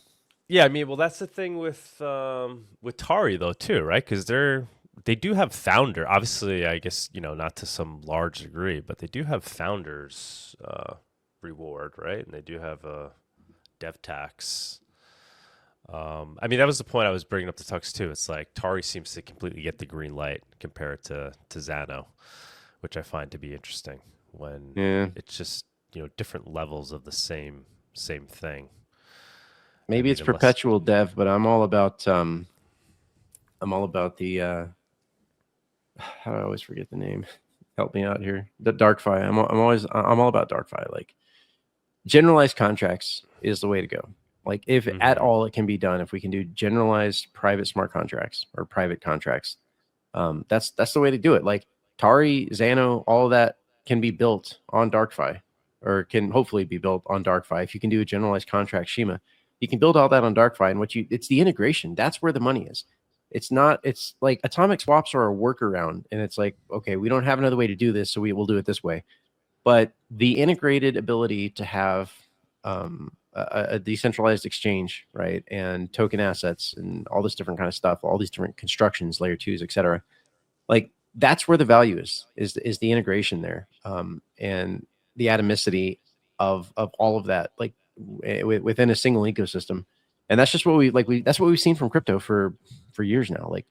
Yeah, I mean, well, that's the thing with Tari though too, right? Because they do have founder. Obviously, I guess not to some large degree, but they do have founders reward, right? And they do have a dev tax. I mean, that was the point I was bringing up to Tux too. It's like Tari seems to completely get the green light compared to Xano, which I find to be interesting when it's just different levels of the same thing. Maybe it's perpetual dev, but I'm all about the how do I always forget the name? Help me out here. The DarkFi. I'm all about DarkFi. Like, generalized contracts is the way to go. Like, if at all it can be done, if we can do generalized private smart contracts or private contracts, that's the way to do it. Like Tari, Xano, all of that can be built on DarkFi, or can hopefully be built on DarkFi. If you can do a generalized contract schema, you can build all that on DarkFi, and it's the integration. That's where the money is. It's like atomic swaps are a workaround, and it's like, okay, we don't have another way to do this, so we will do it this way. But the integrated ability to have a decentralized exchange, right, and token assets and all this different kind of stuff, all these different constructions, layer 2s, etc. Like, that's where the value is the integration there, and the atomicity of all of that, like within a single ecosystem. And that's just what that's what we've seen from crypto for years now. Like,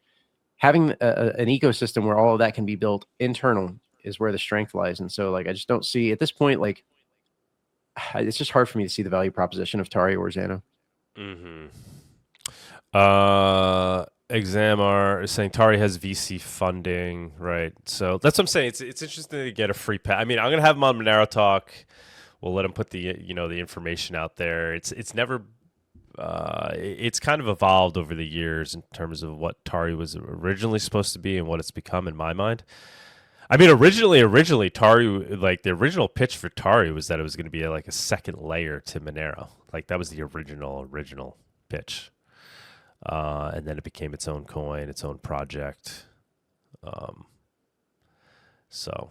having an ecosystem where all of that can be built internal is where the strength lies. And so, like, I just don't see at this point, like, it's just hard for me to see the value proposition of Tari or Xano. XMR is saying Tari has VC funding, right? So that's what I'm saying. It's interesting to get a free pass. I mean, I'm gonna have him on Monero Talk. We'll let him put the the information out there. It's never it's kind of evolved over the years in terms of what Tari was originally supposed to be and what it's become in my mind. I mean, originally Tari, like, the original pitch for Tari was that it was going to be like a second layer to Monero. Like, that was the original pitch. And then it became its own coin, its own project. So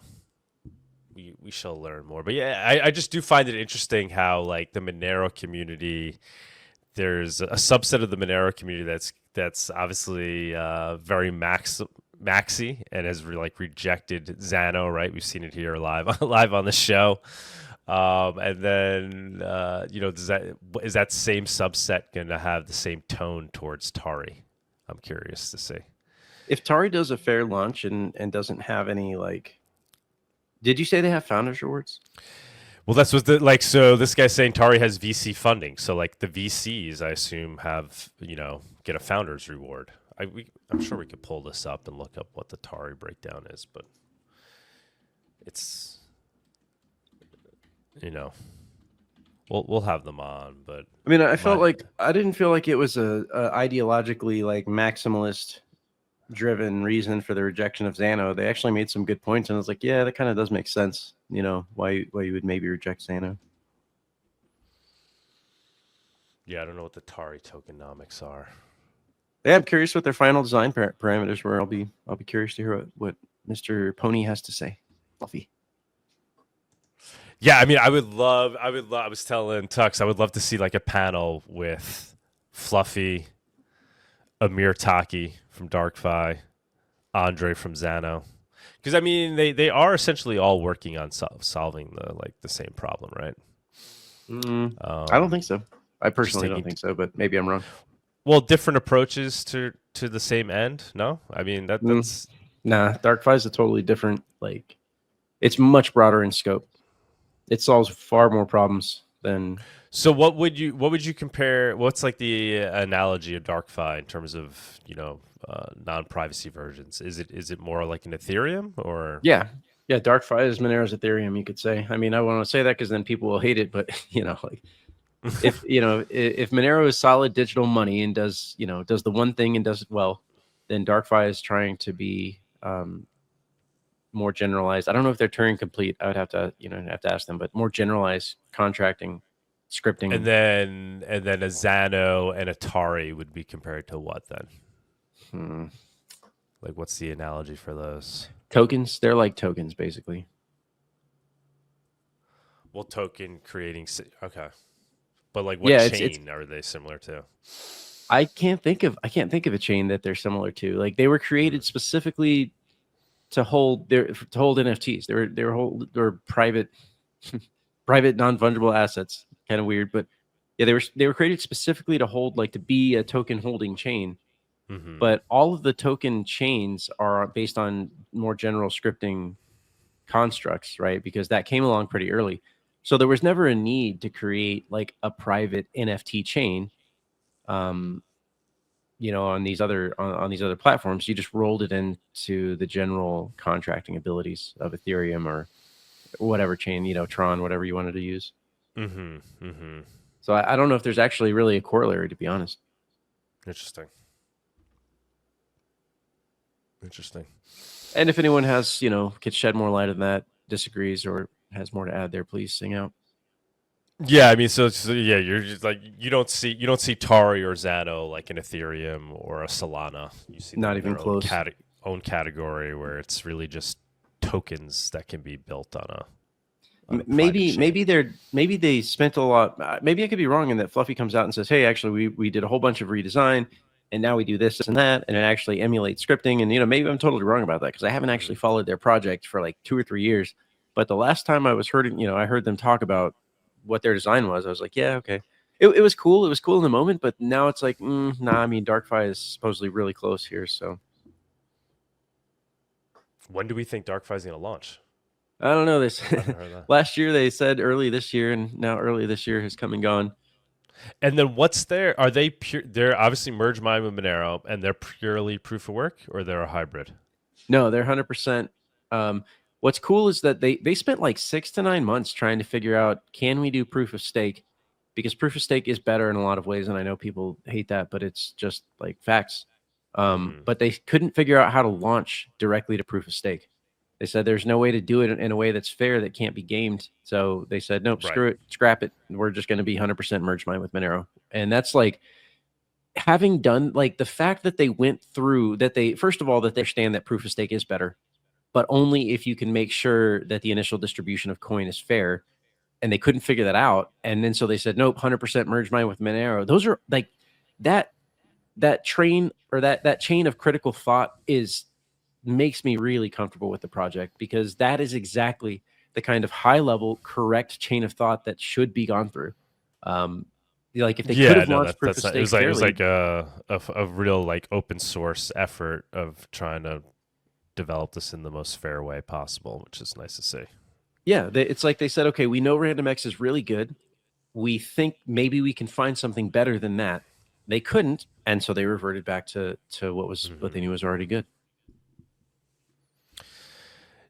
we shall learn more. But yeah, I just do find it interesting how like the Monero community, there's a subset of the Monero community that's obviously very maxi and has rejected Xano, right? We've seen it here live on the show. And then is that same subset going to have the same tone towards Tari? I'm curious to see. If Tari does a fair launch and doesn't have any did you say they have founders rewards? Well, that's what so this guy's saying Tari has VC funding. So like the VCs, I assume, have, get a founder's reward. I'm sure we could pull this up and look up what the Tari breakdown is, but it's, we'll have them on, but I mean, I didn't feel like it was a ideologically maximalist driven reason for the rejection of Xano. They actually made some good points, and I was like, yeah, that kind of does make sense. Why you would maybe reject Xano. Yeah, I don't know what the Tari tokenomics are. Yeah, I'm curious what their final design parameters were. I'll be curious to hear what Mr. Pony has to say. Fluffy. Yeah, I mean, I was telling Tux, I would love to see a panel with Fluffy, Amir Taki from DarkFi, Andre from Xano. Because I mean, they are essentially all working on solving the same problem, right? I don't think so. I personally don't think so, but maybe I'm wrong. Well, different approaches to the same end. No, I mean that's nah. DarkFi is a totally different. It's much broader in scope. It solves far more problems than. So what would you compare? What's the analogy of DarkFi in terms of non-privacy versions? Is it more like an Ethereum or? Yeah. DarkFi is Monero's Ethereum, you could say. I mean, I want to say that because then people will hate it, but if if Monero is solid digital money and does the one thing and does it well, then DarkFi is trying to be more generalized. I don't know if they're Turing complete. I would have to ask them, but more generalized contracting. Scripting. And then a Xano and a Tari would be compared to what then? What's the analogy for those? Tokens. They're like tokens, basically. Well, token creating. Okay. But what chain are they similar to? I can't think of a chain that they're similar to. They were created specifically to hold NFTs. They were private non-fungible assets. Kind of weird, but yeah, they were created specifically to hold to be a token holding chain. Mm-hmm. But all of the token chains are based on more general scripting constructs, right? Because that came along pretty early. So there was never a need to create a private NFT chain. On these other platforms, you just rolled it into the general contracting abilities of Ethereum or whatever chain, Tron, whatever you wanted to use. Mm-hmm. Mm-hmm. So I don't know if there's actually really a corollary, to be honest. Interesting. And if anyone has, could shed more light on that, disagrees, or has more to add there, please sing out. Yeah, I mean, so yeah, you're just you don't see Tari or Xano in Ethereum or a Solana. You see not even close. Own category where it's really just tokens that can be built on a. Maybe they spent a lot. Maybe I could be wrong in that Fluffy comes out and says, "Hey, actually, we did a whole bunch of redesign, and now we do this and that, and it actually emulates scripting." And maybe I'm totally wrong about that because I haven't actually followed their project for 2 or 3 years. But the last time I heard them talk about what their design was, I was like, "Yeah, okay." It was cool. It was cool in the moment, but now it's nah. I mean, DarkFi is supposedly really close here, so. When do we think DarkFi is going to launch? I don't know. This last year they said early this year, and now early this year has come and gone. And then what's there? Are they pure? They're obviously merge mine with Monero, and they're purely proof of work, or they're a hybrid? No, they're 100%. What's cool is that they spent 6 to 9 months trying to figure out, can we do proof of stake? Because proof of stake is better in a lot of ways, and I know people hate that, but it's just facts. But they couldn't figure out how to launch directly to proof of stake. They said there's no way to do it in a way that's fair that can't be gamed. So they said, nope, screw it, scrap it. We're just going to be 100% merge mine with Monero. And that's having done like the fact that they went through that, they first of all that they understand that proof of stake is better, but only if you can make sure that the initial distribution of coin is fair. And they couldn't figure that out. And then so they said, nope, 100% merge mine with Monero. Those are like that train or that chain of critical thought makes me really comfortable with the project, because that is exactly the kind of high level correct chain of thought that should be gone through. Like if they could have launched proof of stake, it was like a real like open source effort of trying to develop this in the most fair way possible, which is nice to see. Yeah, it's like they said, okay, we know RandomX is really good. We think maybe we can find something better than that. They couldn't, and so they reverted back to what they knew was already good.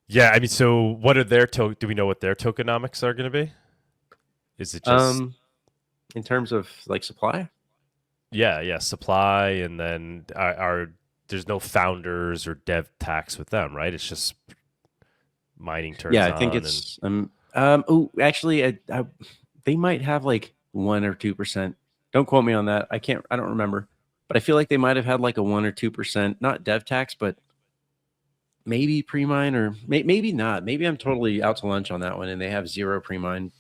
Yeah, I mean, so what are their do we know what their tokenomics are going to be? Is it just in terms of like supply? Yeah, supply, and then there's no founders or dev tax with them, right? It's just mining turns on. Yeah, I think it's actually they might have like 1 or 2%. Don't quote me on that. I don't remember, but I feel like they might have had like a 1 or 2%, not dev tax, but maybe pre-mine, or maybe not. Maybe I'm totally out to lunch on that one and they have 0 pre-mine.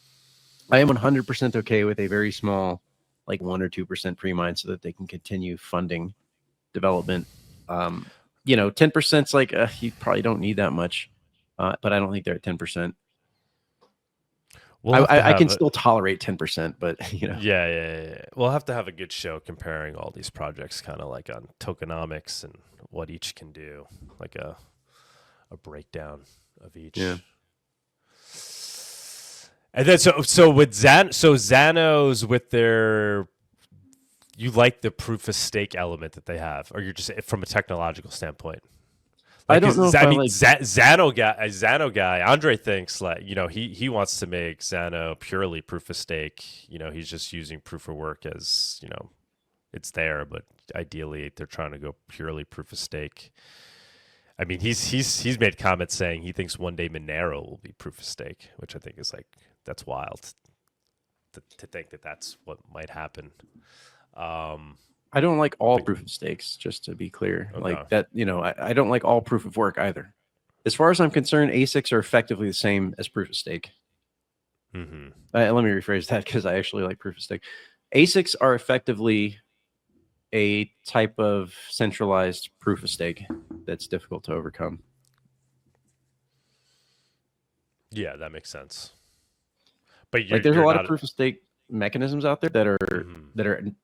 I am 100% okay with a very small, like 1 or 2% pre-mine, so that they can continue funding development. 10% is like you probably don't need that much. But I don't think they're at 10%. I can still tolerate 10%, but Yeah. We'll have to have a good show comparing all these projects, kind of like on tokenomics and what each can do, like a breakdown of each. Yeah. And then so with Xanos with their, you like the proof of stake element that they have, or you're just from a technological standpoint? I don't know. Xano guy, Andre thinks like, he wants to make Xano purely proof of stake. He's just using proof of work as, it's there, but ideally they're trying to go purely proof of stake. I mean, he's made comments saying he thinks one day Monero will be proof of stake, which I think is like, that's wild to think that that's what might happen. I don't like all proof of stakes, just to be clear. Okay. Like that, I don't like all proof of work either. As far as I'm concerned, ASICs are effectively the same as proof of stake. Mm-hmm. Let me rephrase that, because I actually like proof of stake. ASICs are effectively a type of centralized proof of stake that's difficult to overcome. Yeah, that makes sense. But there's a lot of proof of stake mechanisms out there that are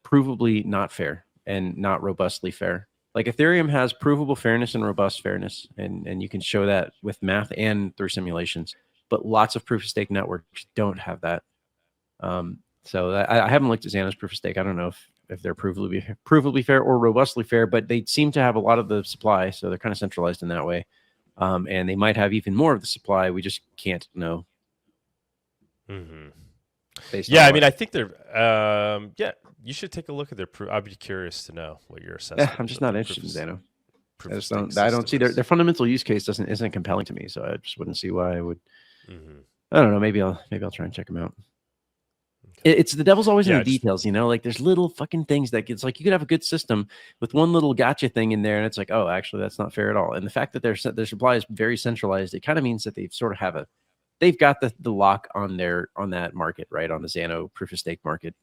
provably not fair and not robustly fair. Like Ethereum has provable fairness and robust fairness, and you can show that with math and through simulations. But lots of proof of stake networks don't have that. So I haven't looked at Xano's proof of stake. I don't know if they're provably fair or robustly fair, but they seem to have a lot of the supply, so they're kind of centralized in that way. And they might have even more of the supply. We just can't know. Mm-hmm. Yeah, I mean, I think they're. You should take a look at their proof. I'd be curious to know what your assessment. Yeah, I'm just not interested in Xano. I don't see their fundamental use case isn't compelling to me, so I just wouldn't see why I would. Mm-hmm. I don't know. Maybe I'll try and check them out. Okay. It's the devil's always in the details, Like there's little fucking things that it's like you could have a good system with one little gotcha thing in there, and it's like, oh, actually, that's not fair at all. And the fact that their supply is very centralized, it kind of means that they sort of they've got the lock on that market, right? On the Xano proof of stake market.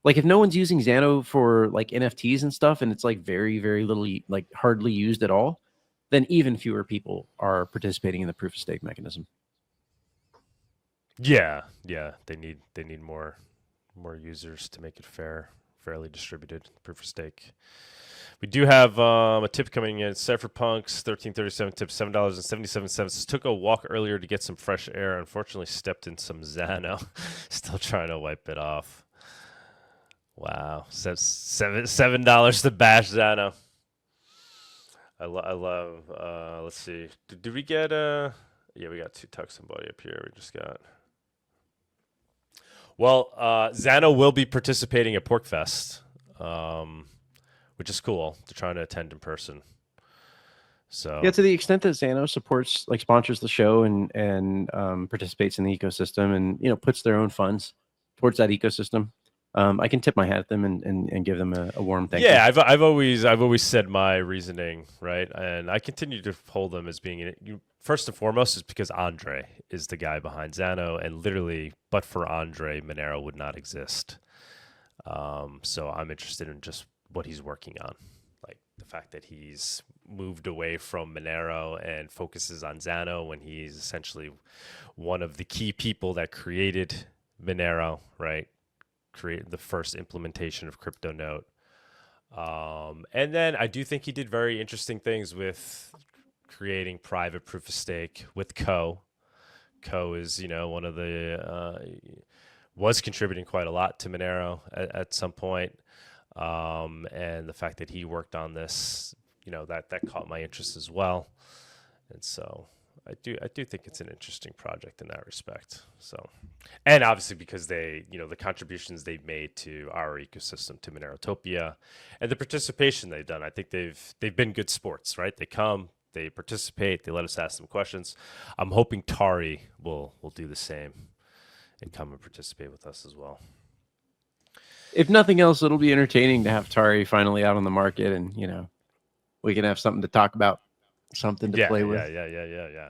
Like if no one's using Xano for like NFTs and stuff, and it's like very, very little, like hardly used at all, then even fewer people are participating in the proof of stake mechanism. Yeah. They need more users to make it fairly distributed proof of stake. We do have a tip coming in. Cypherpunks 1337 tip $7.77. Took a walk earlier to get some fresh air. Unfortunately, stepped in some Xano. Still trying to wipe it off. Wow, $7 to bash Xano. I love. Let's see. Did we get Yeah, we got 2 tuck somebody up here. We just got. Well, Xano will be participating at PorkFest. Which is cool. They're trying to attend in person. So yeah, to the extent that Xano supports, like sponsors the show and participates in the ecosystem and puts their own funds towards that ecosystem, I can tip my hat at them and give them a warm thank Yeah, you. I've always said my reasoning, right, and I continue to hold them as being first and foremost is because Andre is the guy behind Xano, and literally, but for Andre, Monero would not exist. So I'm interested in just what he's working on, like the fact that he's moved away from Monero and focuses on Xano when he's essentially one of the key people that created Monero, right? Created the first implementation of CryptoNote. And then I do think he did very interesting things with creating private proof of stake with Co. Co is, one of the was contributing quite a lot to Monero at some point. And the fact that he worked on this, that caught my interest as well. And so I do think it's an interesting project in that respect. So, and obviously because they, the contributions they've made to our ecosystem, to MoneroTopia, and the participation they've done, I think they've been good sports, right? They come, they participate, they let us ask them questions. I'm hoping Tari will do the same and come and participate with us as well. If nothing else, it'll be entertaining to have Tari finally out on the market, and we can have something to talk about, something to play with. Yeah.